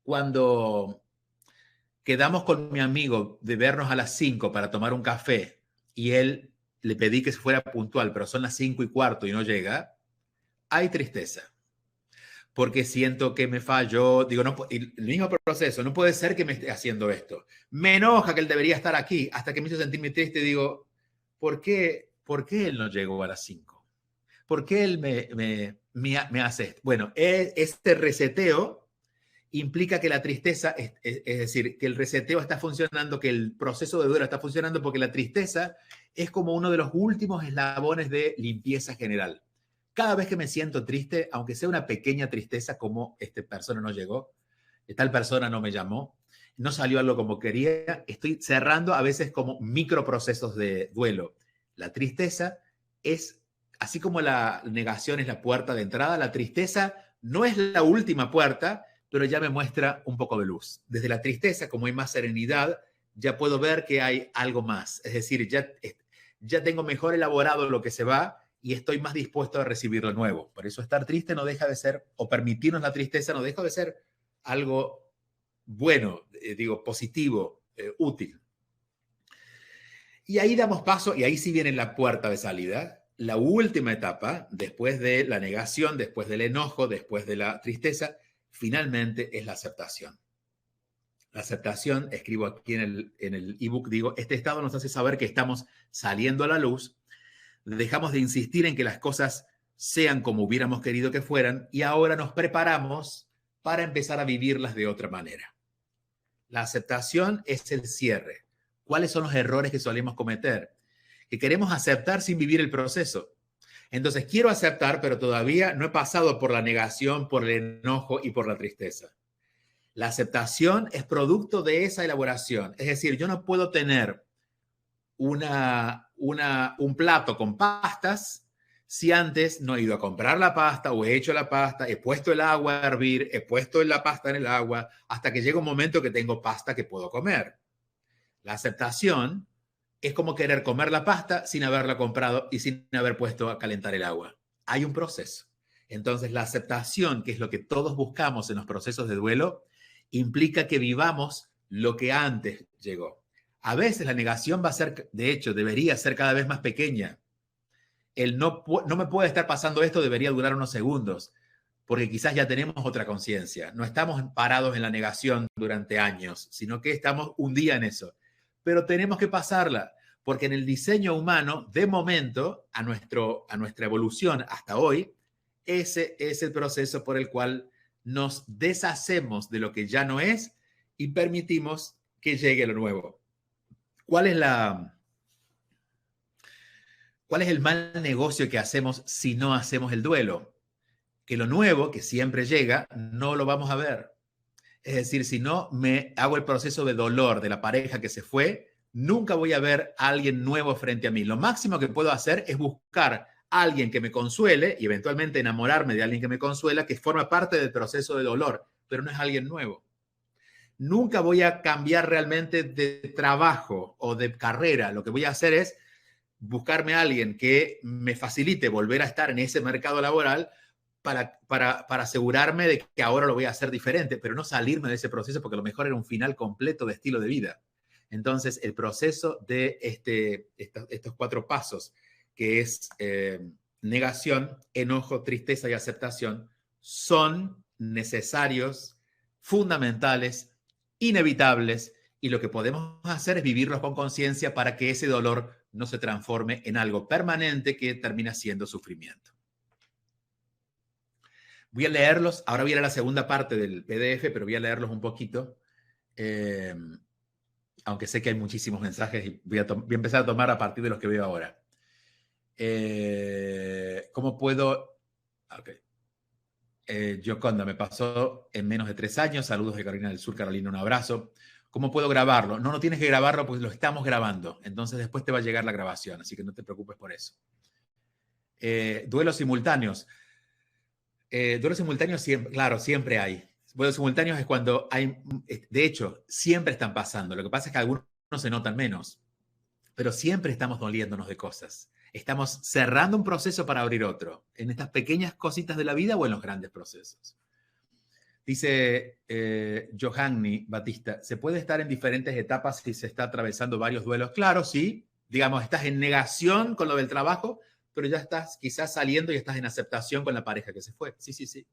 Cuando quedamos con mi amigo de vernos a las 5 para tomar un café y él le pedí que fuera puntual, pero son las 5:15 y no llega, hay tristeza. Porque siento que me falló, el mismo proceso, no puede ser que me esté haciendo esto. Me enoja que él debería estar aquí, hasta que me hizo sentirme triste, ¿por qué él no llegó a las 5? ¿Por qué él me hace esto? Bueno, este reseteo implica que la tristeza, es decir, que el reseteo está funcionando, que el proceso de duelo está funcionando, porque la tristeza es como uno de los últimos eslabones de limpieza general. Cada vez que me siento triste, aunque sea una pequeña tristeza, como esta persona no llegó, tal persona no me llamó, no salió algo como quería, estoy cerrando a veces como microprocesos de duelo. La tristeza es, así como la negación es la puerta de entrada, la tristeza no es la última puerta, pero ya me muestra un poco de luz. Desde la tristeza, como hay más serenidad, ya puedo ver que hay algo más. Es decir, ya tengo mejor elaborado lo que se va y estoy más dispuesto a recibir lo nuevo. Por eso estar triste no deja de ser, o permitirnos la tristeza no deja de ser algo bueno, positivo, útil. Y ahí damos paso, y ahí sí viene la puerta de salida, la última etapa, después de la negación, después del enojo, después de la tristeza, finalmente es la aceptación. La aceptación, escribo aquí en el ebook, digo, este estado nos hace saber que estamos saliendo a la luz, dejamos de insistir en que las cosas sean como hubiéramos querido que fueran y ahora nos preparamos para empezar a vivirlas de otra manera. La aceptación es el cierre. ¿Cuáles son los errores que solemos cometer? Que queremos aceptar sin vivir el proceso. Entonces, quiero aceptar, pero todavía no he pasado por la negación, por el enojo y por la tristeza. La aceptación es producto de esa elaboración. Es decir, yo no puedo tener un plato con pastas si antes no he ido a comprar la pasta o he hecho la pasta, he puesto el agua a hervir, he puesto la pasta en el agua, hasta que llega un momento que tengo pasta que puedo comer. La aceptación es como querer comer la pasta sin haberla comprado y sin haber puesto a calentar el agua. Hay un proceso. Entonces, la aceptación, que es lo que todos buscamos en los procesos de duelo, implica que vivamos lo que antes llegó. A veces la negación va a ser, de hecho, debería ser cada vez más pequeña. El no me puede estar pasando esto debería durar unos segundos, porque quizás ya tenemos otra conciencia. No estamos parados en la negación durante años, sino que estamos un día en eso. Pero tenemos que pasarla, porque en el diseño humano, de momento, a nuestra evolución hasta hoy, ese es el proceso por el cual nos deshacemos de lo que ya no es y permitimos que llegue lo nuevo. ¿Cuál es el mal negocio que hacemos si no hacemos el duelo? Que lo nuevo, que siempre llega, no lo vamos a ver. Es decir, si no me hago el proceso de dolor de la pareja que se fue, nunca voy a ver a alguien nuevo frente a mí. Lo máximo que puedo hacer es buscar a alguien que me consuele y eventualmente enamorarme de alguien que me consuela, que forma parte del proceso de dolor, pero no es alguien nuevo. Nunca voy a cambiar realmente de trabajo o de carrera. Lo que voy a hacer es buscarme a alguien que me facilite volver a estar en ese mercado laboral para asegurarme de que ahora lo voy a hacer diferente, pero no salirme de ese proceso porque a lo mejor era un final completo de estilo de vida. Entonces, el proceso de estos 4 pasos, que es negación, enojo, tristeza y aceptación, son necesarios, fundamentales, inevitables, y lo que podemos hacer es vivirlos con conciencia para que ese dolor no se transforme en algo permanente que termina siendo sufrimiento. Voy a leerlos, ahora voy a la segunda parte del PDF, pero voy a leerlos un poquito, aunque sé que hay muchísimos mensajes y voy a empezar a tomar a partir de los que veo ahora. ¿Cómo puedo? Okay. Yoconda, me pasó en menos de 3 años. Saludos de Carolina del Sur, Carolina, un abrazo. ¿Cómo puedo grabarlo? No tienes que grabarlo porque lo estamos grabando. Entonces después te va a llegar la grabación, así que no te preocupes por eso. Duelos simultáneos. Duelos simultáneos, siempre, claro, siempre hay. Duelos simultáneos es cuando hay, de hecho, siempre están pasando. Lo que pasa es que algunos se notan menos, pero siempre estamos doliéndonos de cosas. Estamos cerrando un proceso para abrir otro, en estas pequeñas cositas de la vida o en los grandes procesos. Dice Johanny Batista, ¿se puede estar en diferentes etapas si se está atravesando varios duelos? Claro, sí. Digamos, estás en negación con lo del trabajo, pero ya estás quizás saliendo y estás en aceptación con la pareja que se fue. Sí, sí, sí.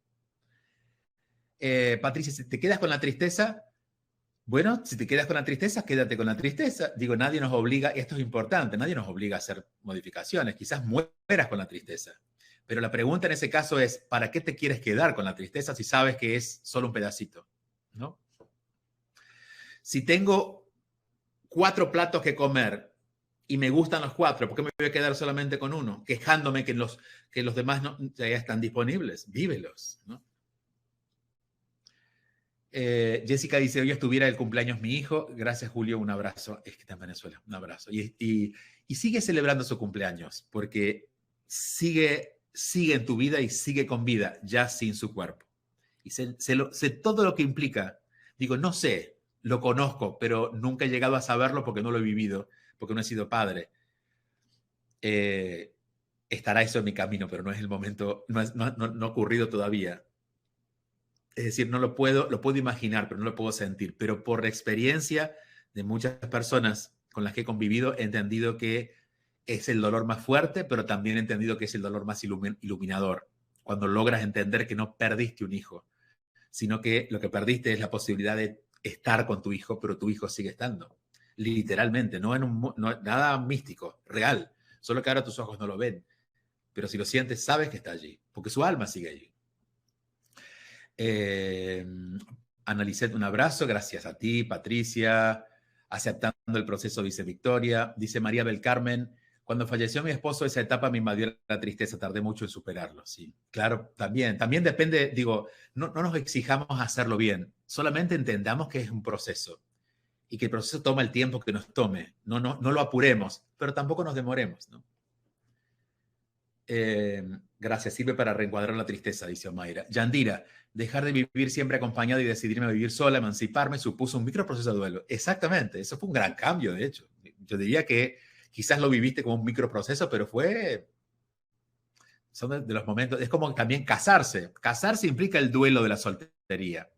Patricia, si te quedas con la tristeza, bueno, si te quedas con la tristeza, quédate con la tristeza. Digo, nadie nos obliga, y esto es importante, nadie nos obliga a hacer modificaciones. Quizás mueras con la tristeza. Pero la pregunta en ese caso es, ¿para qué te quieres quedar con la tristeza si sabes que es solo un pedacito? ¿No? Si tengo 4 platos que comer y me gustan los 4, ¿por qué me voy a quedar solamente con uno? Quejándome que los demás no ya están disponibles. Vívelos, ¿no? Jessica dice, hoy estuviera el cumpleaños mi hijo. Gracias, Julio, un abrazo. Es que está en Venezuela, un abrazo. Y sigue celebrando su cumpleaños, porque sigue en tu vida y sigue con vida, ya sin su cuerpo. Y sé todo lo que implica. Digo, no sé, lo conozco, pero nunca he llegado a saberlo porque no lo he vivido, porque no he sido padre. Estará eso en mi camino, pero no es el momento, no ha ocurrido todavía. Es decir, no lo puedo imaginar, pero no lo puedo sentir. Pero por la experiencia de muchas personas con las que he convivido, he entendido que es el dolor más fuerte, pero también he entendido que es el dolor más iluminador. Cuando logras entender que no perdiste un hijo, sino que lo que perdiste es la posibilidad de estar con tu hijo, pero tu hijo sigue estando. Literalmente, no nada místico, real. Solo que ahora tus ojos no lo ven. Pero si lo sientes, sabes que está allí, porque su alma sigue allí. Analicet, un abrazo, gracias a ti, Patricia, aceptando el proceso, dice Victoria. Dice María del Carmen, cuando falleció mi esposo, esa etapa me invadió la tristeza, tardé mucho en superarlo, sí. Claro, también depende, digo, no nos exijamos hacerlo bien, solamente entendamos que es un proceso y que el proceso toma el tiempo que nos tome, no lo apuremos, pero tampoco nos demoremos, ¿no? Gracias, sirve para reencuadrar la tristeza, dice Omaira. Yandira, dejar de vivir siempre acompañada y decidirme a vivir sola, emanciparme, supuso un microproceso de duelo. Exactamente, eso fue un gran cambio, de hecho. Yo diría que quizás lo viviste como un microproceso, pero son de los momentos, es como también casarse. Casarse implica el duelo de la soltería.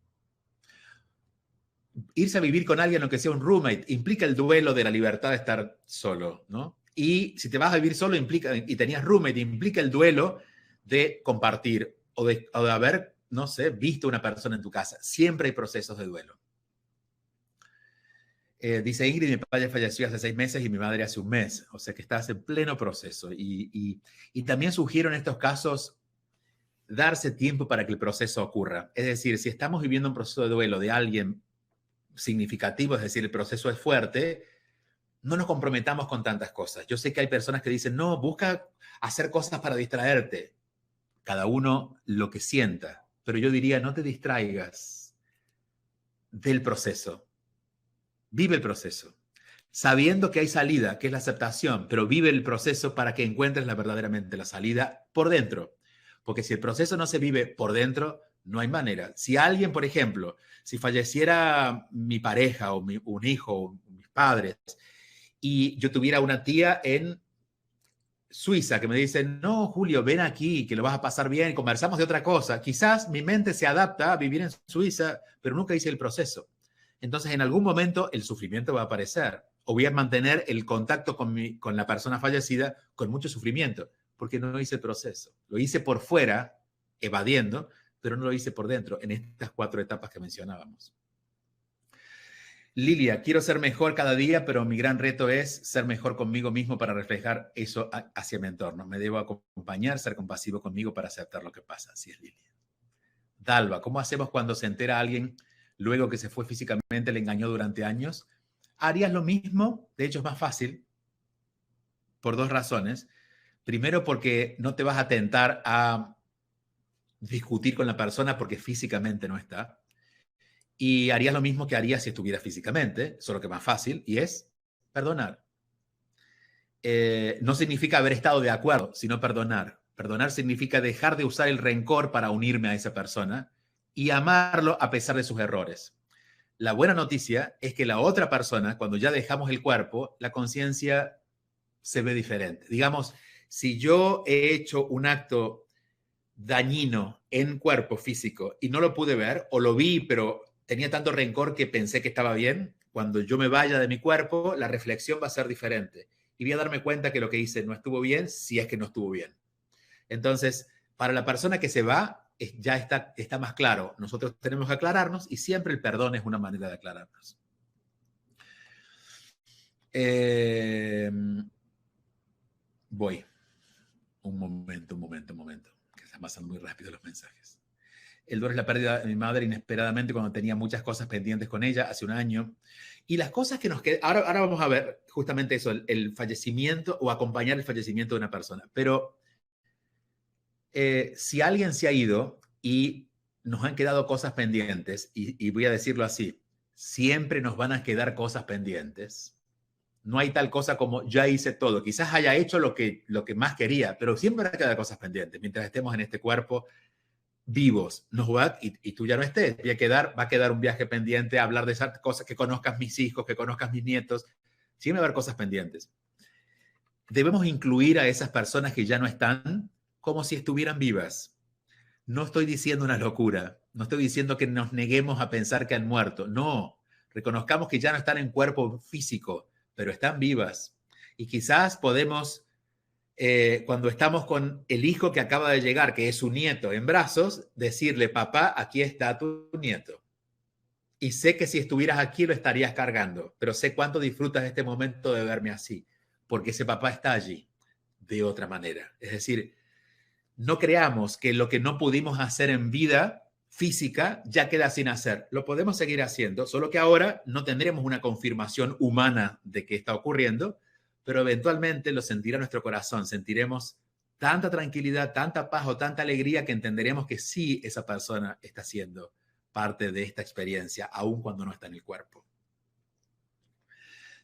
Irse a vivir con alguien, aunque sea un roommate, implica el duelo de la libertad de estar solo, ¿no? Y si te vas a vivir solo y tenías roommate, implica el duelo de compartir o de haber, no sé, visto una persona en tu casa. Siempre hay procesos de duelo. Dice Ingrid, mi padre falleció hace 6 meses y mi madre hace 1 mes. O sea que estás en pleno proceso. Y también sugiero en estos casos darse tiempo para que el proceso ocurra. Es decir, si estamos viviendo un proceso de duelo de alguien significativo, es decir, el proceso es fuerte, no nos comprometamos con tantas cosas. Yo sé que hay personas que dicen, no, busca hacer cosas para distraerte. Cada uno lo que sienta. Pero yo diría, no te distraigas del proceso. Vive el proceso. Sabiendo que hay salida, que es la aceptación, pero vive el proceso para que encuentres verdaderamente la salida por dentro. Porque si el proceso no se vive por dentro, no hay manera. Si alguien, por ejemplo, si falleciera mi pareja o un hijo o mis padres, y yo tuviera una tía en Suiza que me dice, no, Julio, ven aquí, que lo vas a pasar bien, conversamos de otra cosa. Quizás mi mente se adapta a vivir en Suiza, pero nunca hice el proceso. Entonces, en algún momento el sufrimiento va a aparecer. O voy a mantener el contacto con la persona fallecida con mucho sufrimiento, porque no hice el proceso. Lo hice por fuera, evadiendo, pero no lo hice por dentro, en estas 4 etapas que mencionábamos. Lilia, quiero ser mejor cada día, pero mi gran reto es ser mejor conmigo mismo para reflejar eso hacia mi entorno. Me debo acompañar, ser compasivo conmigo para aceptar lo que pasa. Así es, Lilia. Dalva, ¿cómo hacemos cuando se entera alguien luego que se fue físicamente, le engañó durante años? ¿Harías lo mismo? De hecho, es más fácil por 2 razones. Primero, porque no te vas a tentar a discutir con la persona porque físicamente no está. Y harías lo mismo que harías si estuviera físicamente, solo que más fácil, y es perdonar. No significa haber estado de acuerdo, sino perdonar. Perdonar significa dejar de usar el rencor para unirme a esa persona y amarlo a pesar de sus errores. La buena noticia es que la otra persona, cuando ya dejamos el cuerpo, la conciencia se ve diferente. Digamos, si yo he hecho un acto dañino en cuerpo físico y no lo pude ver, o lo vi, pero tenía tanto rencor que pensé que estaba bien, cuando yo me vaya de mi cuerpo, la reflexión va a ser diferente. Y voy a darme cuenta que lo que hice no estuvo bien, si es que no estuvo bien. Entonces, para la persona que se va, ya está más claro. Nosotros tenemos que aclararnos y siempre el perdón es una manera de aclararnos. Voy. Un momento. Que están pasando muy rápido los mensajes. El duelo es la pérdida de mi madre inesperadamente cuando tenía muchas cosas pendientes con ella hace 1 año. Y las cosas que nos quedan... Ahora vamos a ver justamente eso, el fallecimiento o acompañar el fallecimiento de una persona. Pero si alguien se ha ido y nos han quedado cosas pendientes, y voy a decirlo así, siempre nos van a quedar cosas pendientes. No hay tal cosa como ya hice todo. Quizás haya hecho lo que más quería, pero siempre van a quedar cosas pendientes. Mientras estemos en este cuerpo vivos, y tú ya no estés, va a quedar un viaje pendiente, hablar de esas cosas, que conozcas mis hijos, que conozcas mis nietos. Siempre va a haber cosas pendientes. Debemos incluir a esas personas que ya no están como si estuvieran vivas. No estoy diciendo una locura. No estoy diciendo que nos neguemos a pensar que han muerto. No, reconozcamos que ya no están en cuerpo físico, pero están vivas. Y quizás podemos, cuando estamos con el hijo que acaba de llegar, que es su nieto, en brazos, decirle, papá, aquí está tu nieto. Y sé que si estuvieras aquí lo estarías cargando, pero sé cuánto disfrutas este momento de verme así, porque ese papá está allí de otra manera. Es decir, no creamos que lo que no pudimos hacer en vida física ya queda sin hacer. Lo podemos seguir haciendo, solo que ahora no tendremos una confirmación humana de que está ocurriendo, pero eventualmente lo sentirá nuestro corazón. Sentiremos tanta tranquilidad, tanta paz o tanta alegría que entenderemos que sí, esa persona está siendo parte de esta experiencia, aun cuando no está en el cuerpo.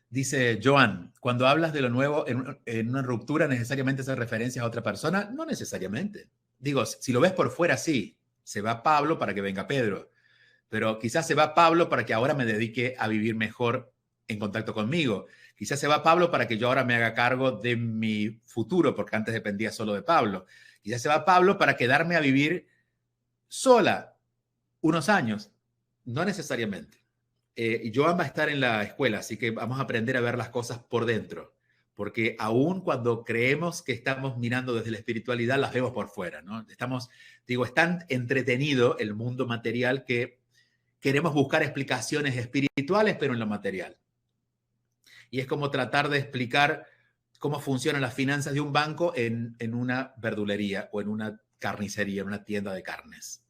Dice Joan, cuando hablas de lo nuevo en una ruptura, ¿necesariamente hace referencias a otra persona? No necesariamente. Digo, si lo ves por fuera, sí. Se va Pablo para que venga Pedro. Pero quizás se va Pablo para que ahora me dedique a vivir mejor en contacto conmigo. Quizás se va Pablo para que yo ahora me haga cargo de mi futuro, porque antes dependía solo de Pablo. Quizás se va Pablo para quedarme a vivir sola unos años. No necesariamente. Joan va a estar en la escuela, así que vamos a aprender a ver las cosas por dentro, porque aún cuando creemos que estamos mirando desde la espiritualidad, las vemos por fuera, ¿no? Es tan entretenido el mundo material que queremos buscar explicaciones espirituales, pero en lo material. Y es como tratar de explicar cómo funcionan las finanzas de un banco en una verdulería o en una carnicería, en una tienda de carnes.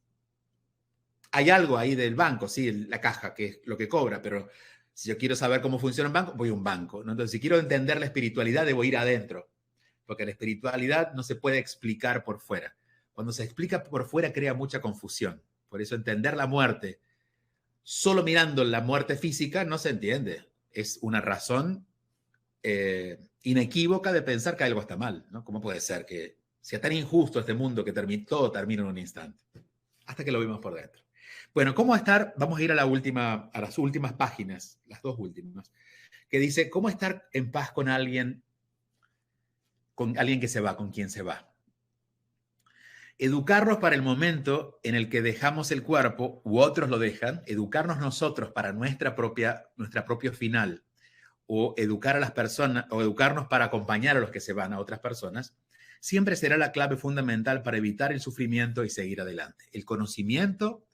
Hay algo ahí del banco, sí, la caja, que es lo que cobra, pero si yo quiero saber cómo funciona un banco, voy a un banco, ¿no? Entonces, si quiero entender la espiritualidad, debo ir adentro, porque la espiritualidad no se puede explicar por fuera. Cuando se explica por fuera, crea mucha confusión. Por eso, entender la muerte, solo mirando la muerte física, no se entiende. Es una razón inequívoca de pensar que algo está mal, ¿no? ¿Cómo puede ser que sea tan injusto este mundo que todo termina en un instante? Hasta que lo vimos por dentro. Bueno, ¿cómo estar? Vamos a ir a las últimas páginas, las dos últimas, que dice, ¿cómo estar en paz con alguien que se va, con quien se va? Educarnos para el momento en el que dejamos el cuerpo u otros lo dejan, educarnos nosotros para nuestra propio final, o educar a las personas, o educarnos para acompañar a los que se van, a otras personas, siempre será la clave fundamental para evitar el sufrimiento y seguir adelante. El conocimiento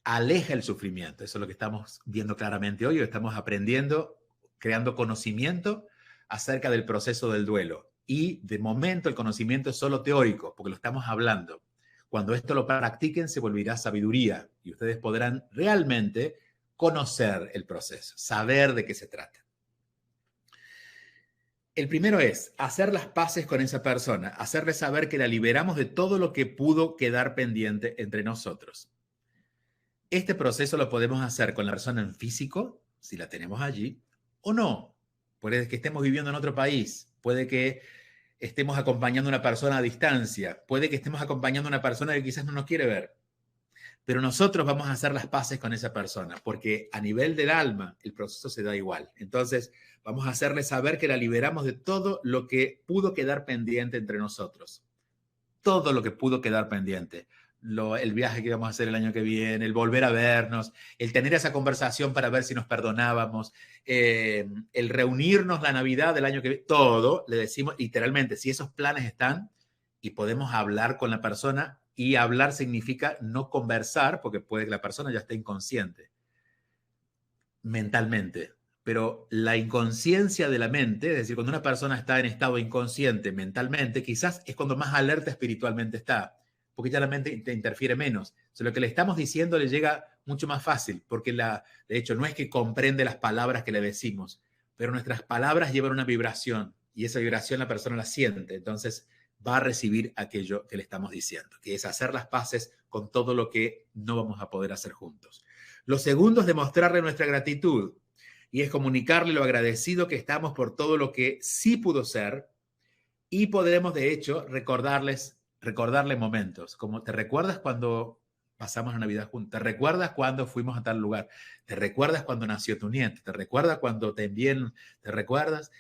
aleja el sufrimiento. Eso es lo que estamos viendo claramente hoy. Estamos aprendiendo, creando conocimiento acerca del proceso del duelo. Y de momento el conocimiento es solo teórico, porque lo estamos hablando. Cuando esto lo practiquen, se volverá sabiduría y ustedes podrán realmente conocer el proceso, saber de qué se trata. El primero es hacer las paces con esa persona, hacerle saber que la liberamos de todo lo que pudo quedar pendiente entre nosotros. Este proceso lo podemos hacer con la persona en físico, si la tenemos allí, o no. Puede que estemos viviendo en otro país, puede que estemos acompañando a una persona a distancia, puede que estemos acompañando a una persona que quizás no nos quiere ver. Pero nosotros vamos a hacer las paces con esa persona, porque a nivel del alma el proceso se da igual. Entonces, vamos a hacerle saber que la liberamos de todo lo que pudo quedar pendiente entre nosotros. Todo lo que pudo quedar pendiente. El viaje que íbamos a hacer el año que viene, el volver a vernos, el tener esa conversación para ver si nos perdonábamos, el reunirnos la Navidad del año que viene, todo, le decimos literalmente, si esos planes están y podemos hablar con la persona, y hablar significa no conversar, porque puede que la persona ya esté inconsciente mentalmente, pero la inconsciencia de la mente, es decir, cuando una persona está en estado inconsciente mentalmente, quizás es cuando más alerta espiritualmente está, porque ya la mente te interfiere menos. O sea, lo que le estamos diciendo le llega mucho más fácil, porque de hecho no es que comprende las palabras que le decimos, pero nuestras palabras llevan una vibración y esa vibración la persona la siente. Entonces va a recibir aquello que le estamos diciendo, que es hacer las paces con todo lo que no vamos a poder hacer juntos. Lo segundo es demostrarle nuestra gratitud y es comunicarle lo agradecido que estamos por todo lo que sí pudo ser y podremos, de hecho, recordarle momentos, como te recuerdas cuando pasamos la Navidad juntos, te recuerdas cuando fuimos a tal lugar, te recuerdas cuando nació tu nieto, te recuerdas cuando te envíen, te recuerdas.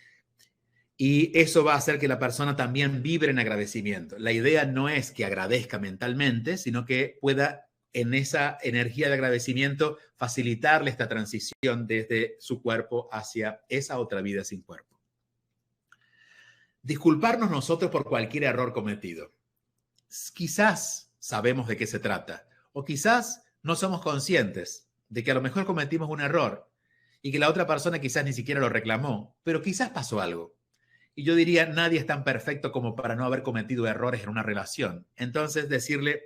Y eso va a hacer que la persona también vibre en agradecimiento. La idea no es que agradezca mentalmente, sino que pueda en esa energía de agradecimiento facilitarle esta transición desde su cuerpo hacia esa otra vida sin cuerpo. Disculparnos nosotros por cualquier error cometido. Quizás sabemos de qué se trata, o quizás no somos conscientes de que a lo mejor cometimos un error y que la otra persona quizás ni siquiera lo reclamó, pero quizás pasó algo. Y yo diría, nadie es tan perfecto como para no haber cometido errores en una relación. Entonces, decirle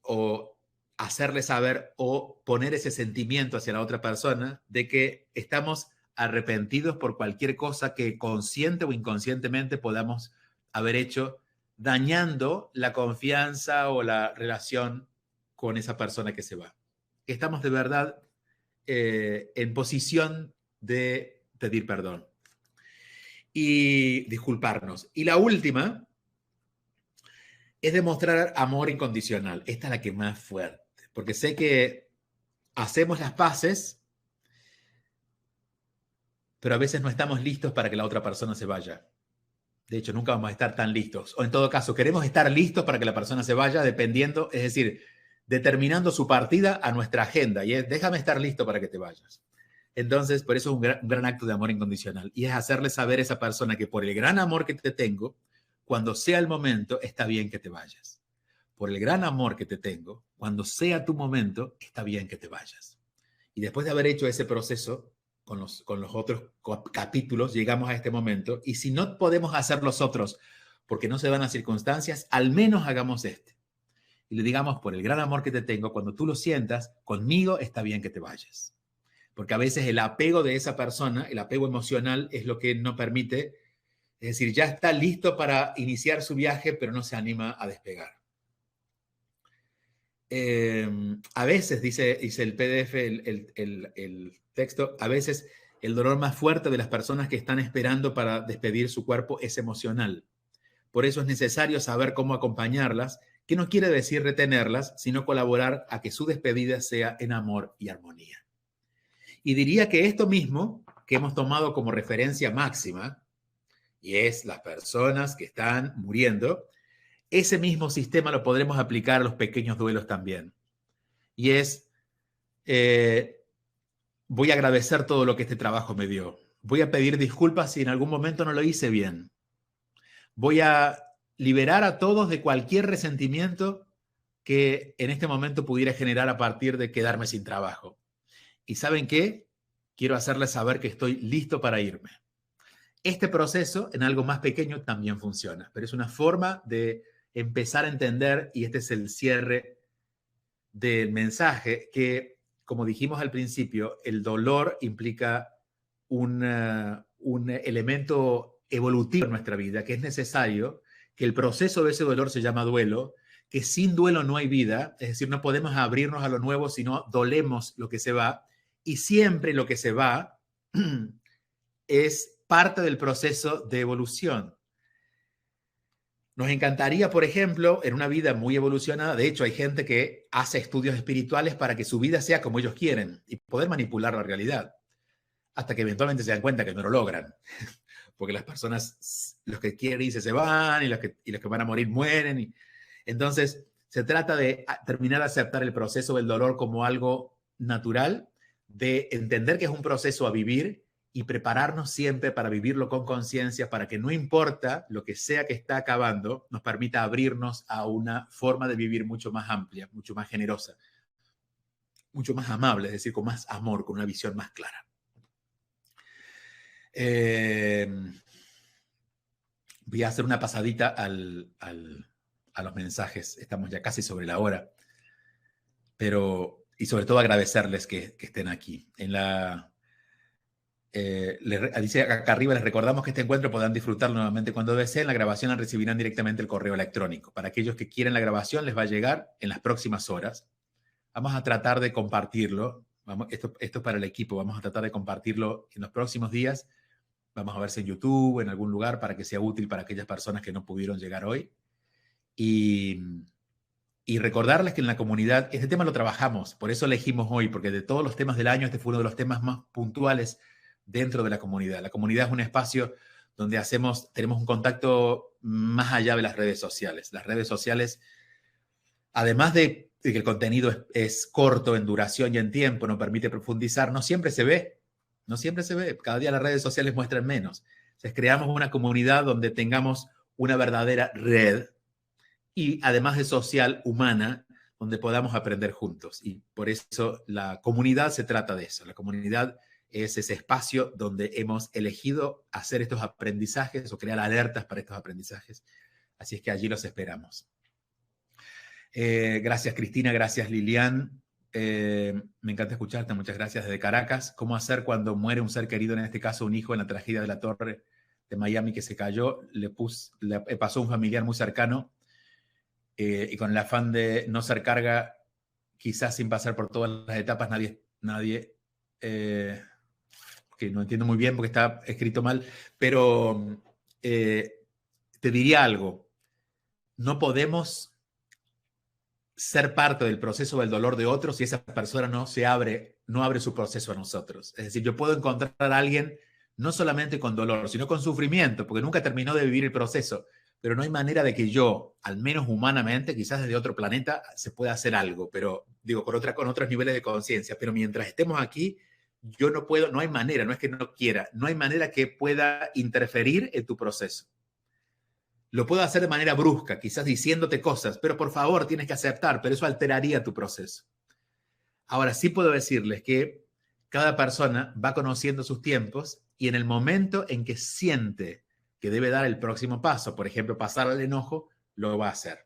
o hacerle saber o poner ese sentimiento hacia la otra persona de que estamos arrepentidos por cualquier cosa que consciente o inconscientemente podamos haber hecho, dañando la confianza o la relación con esa persona que se va. Estamos de verdad en posición de pedir perdón y disculparnos. Y la última es demostrar amor incondicional. Esta es la que más fuerte, porque sé que hacemos las paces, pero a veces no estamos listos para que la otra persona se vaya. De hecho, nunca vamos a estar tan listos. O en todo caso, queremos estar listos para que la persona se vaya dependiendo, es decir, determinando su partida a nuestra agenda. Y es, déjame estar listo para que te vayas. Entonces, por eso es un gran acto de amor incondicional. Y es hacerle saber a esa persona que por el gran amor que te tengo, cuando sea el momento, está bien que te vayas. Por el gran amor que te tengo, cuando sea tu momento, está bien que te vayas. Y después de haber hecho ese proceso con los otros capítulos, llegamos a este momento. Y si no podemos hacer los otros porque no se dan las circunstancias, al menos hagamos este. Y le digamos, por el gran amor que te tengo, cuando tú lo sientas, conmigo está bien que te vayas. Porque a veces el apego de esa persona, el apego emocional, es lo que no permite, es decir, ya está listo para iniciar su viaje, pero no se anima a despegar. A veces, dice el PDF, el texto, a veces el dolor más fuerte de las personas que están esperando para despedir su cuerpo es emocional. Por eso es necesario saber cómo acompañarlas, que no quiere decir retenerlas, sino colaborar a que su despedida sea en amor y armonía. Y diría que esto mismo, que hemos tomado como referencia máxima, y es las personas que están muriendo, ese mismo sistema lo podremos aplicar a los pequeños duelos también. Y es, voy a agradecer todo lo que este trabajo me dio. Voy a pedir disculpas si en algún momento no lo hice bien. Voy a liberar a todos de cualquier resentimiento que en este momento pudiera generar a partir de quedarme sin trabajo. ¿Y saben qué? Quiero hacerles saber que estoy listo para irme. Este proceso en algo más pequeño también funciona, pero es una forma de empezar a entender, y este es el cierre del mensaje, que como dijimos al principio, el dolor implica un elemento evolutivo en nuestra vida, que es necesario, que el proceso de ese dolor se llama duelo, que sin duelo no hay vida, es decir, no podemos abrirnos a lo nuevo, sino dolemos lo que se va, y siempre lo que se va es parte del proceso de evolución. Nos encantaría, por ejemplo, en una vida muy evolucionada, de hecho hay gente que hace estudios espirituales para que su vida sea como ellos quieren y poder manipular la realidad, hasta que eventualmente se dan cuenta que no lo logran, porque las personas, los que quieren irse se van y los que van a morir mueren. Y entonces se trata de terminar de aceptar el proceso del dolor como algo natural, de entender que es un proceso a vivir y prepararnos siempre para vivirlo con conciencia, para que no importa lo que sea que está acabando, nos permita abrirnos a una forma de vivir mucho más amplia, mucho más generosa, mucho más amable, es decir, con más amor, con una visión más clara. Voy a hacer una pasadita a los mensajes. Estamos ya casi sobre la hora. Pero, y sobre todo agradecerles que estén aquí. Dice acá arriba, les recordamos que este encuentro podrán disfrutarlo nuevamente cuando deseen. La grabación la recibirán directamente el correo electrónico. Para aquellos que quieren la grabación, les va a llegar en las próximas horas. Vamos a tratar de compartirlo. Esto es para el equipo. Vamos a tratar de compartirlo en los próximos días. Vamos a ver si en YouTube, en algún lugar, para que sea útil para aquellas personas que no pudieron llegar hoy. Y recordarles que en la comunidad, este tema lo trabajamos, por eso elegimos hoy, porque de todos los temas del año, este fue uno de los temas más puntuales dentro de la comunidad. La comunidad es un espacio donde tenemos un contacto más allá de las redes sociales. Las redes sociales, además de que el contenido es corto en duración y en tiempo, no permite profundizar, no siempre se ve. No siempre se ve. Cada día las redes sociales muestran menos. Entonces, creamos una comunidad donde tengamos una verdadera red y además de social, humana, donde podamos aprender juntos. Y por eso la comunidad se trata de eso. La comunidad es ese espacio donde hemos elegido hacer estos aprendizajes o crear alertas para estos aprendizajes. Así es que allí los esperamos. Gracias, Cristina. Gracias, Lilian. Me encanta escucharte. Muchas gracias desde Caracas. ¿Cómo hacer cuando muere un ser querido, en este caso un hijo, en la tragedia de la torre de Miami que se cayó? Le pasó a un familiar muy cercano y con el afán de no ser carga, quizás sin pasar por todas las etapas, nadie que no entiendo muy bien porque está escrito mal, pero te diría algo. No podemos ser parte del proceso del dolor de otros si esa persona no abre su proceso a nosotros. Es decir, yo puedo encontrar a alguien no solamente con dolor, sino con sufrimiento, porque nunca terminó de vivir el proceso, pero no hay manera de que yo, al menos humanamente, quizás desde otro planeta, se pueda hacer algo, pero digo, con otros niveles de conciencia, pero mientras estemos aquí, yo no puedo, no hay manera, no es que no quiera, no hay manera que pueda interferir en tu proceso. Lo puedo hacer de manera brusca, quizás diciéndote cosas, pero por favor tienes que aceptar, pero eso alteraría tu proceso. Ahora sí puedo decirles que cada persona va conociendo sus tiempos y en el momento en que siente que debe dar el próximo paso, por ejemplo, pasar al enojo, lo va a hacer.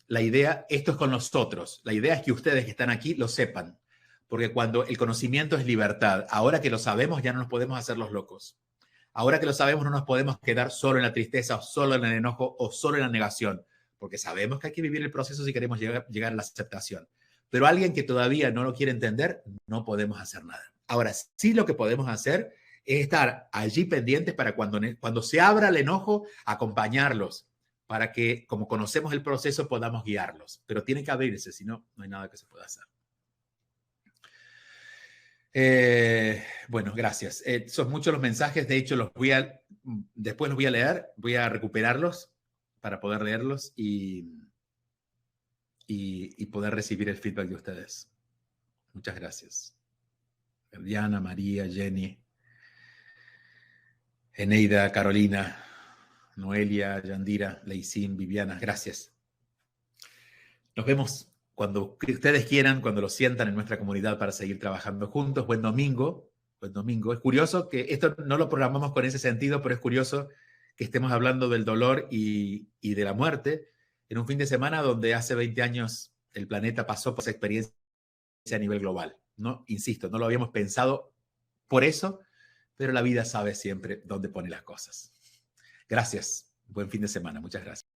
La idea, esto es con nosotros, la idea es que ustedes que están aquí lo sepan, porque cuando el conocimiento es libertad, ahora que lo sabemos ya no nos podemos hacer los locos. Ahora que lo sabemos, no nos podemos quedar solo en la tristeza, o solo en el enojo, o solo en la negación, porque sabemos que hay que vivir el proceso si queremos llegar a la aceptación. Pero alguien que todavía no lo quiere entender, no podemos hacer nada. Ahora, sí lo que podemos hacer es estar allí pendientes para cuando se abra el enojo, acompañarlos, para que, como conocemos el proceso, podamos guiarlos. Pero tiene que abrirse, si no, no hay nada que se pueda hacer. Bueno, gracias. Son muchos los mensajes, de hecho después los voy a leer, voy a recuperarlos para poder leerlos y poder recibir el feedback de ustedes. Muchas gracias. Diana, María, Jenny, Eneida, Carolina, Noelia, Yandira, Leicín, Viviana, gracias. Nos vemos cuando ustedes quieran, cuando lo sientan en nuestra comunidad para seguir trabajando juntos. Buen domingo. Buen domingo. Es curioso que esto no lo programamos con ese sentido, pero es curioso que estemos hablando del dolor y de la muerte en un fin de semana donde hace 20 años el planeta pasó por esa experiencia a nivel global. ¿No? Insisto, no lo habíamos pensado por eso, pero la vida sabe siempre dónde pone las cosas. Gracias. Buen fin de semana. Muchas gracias.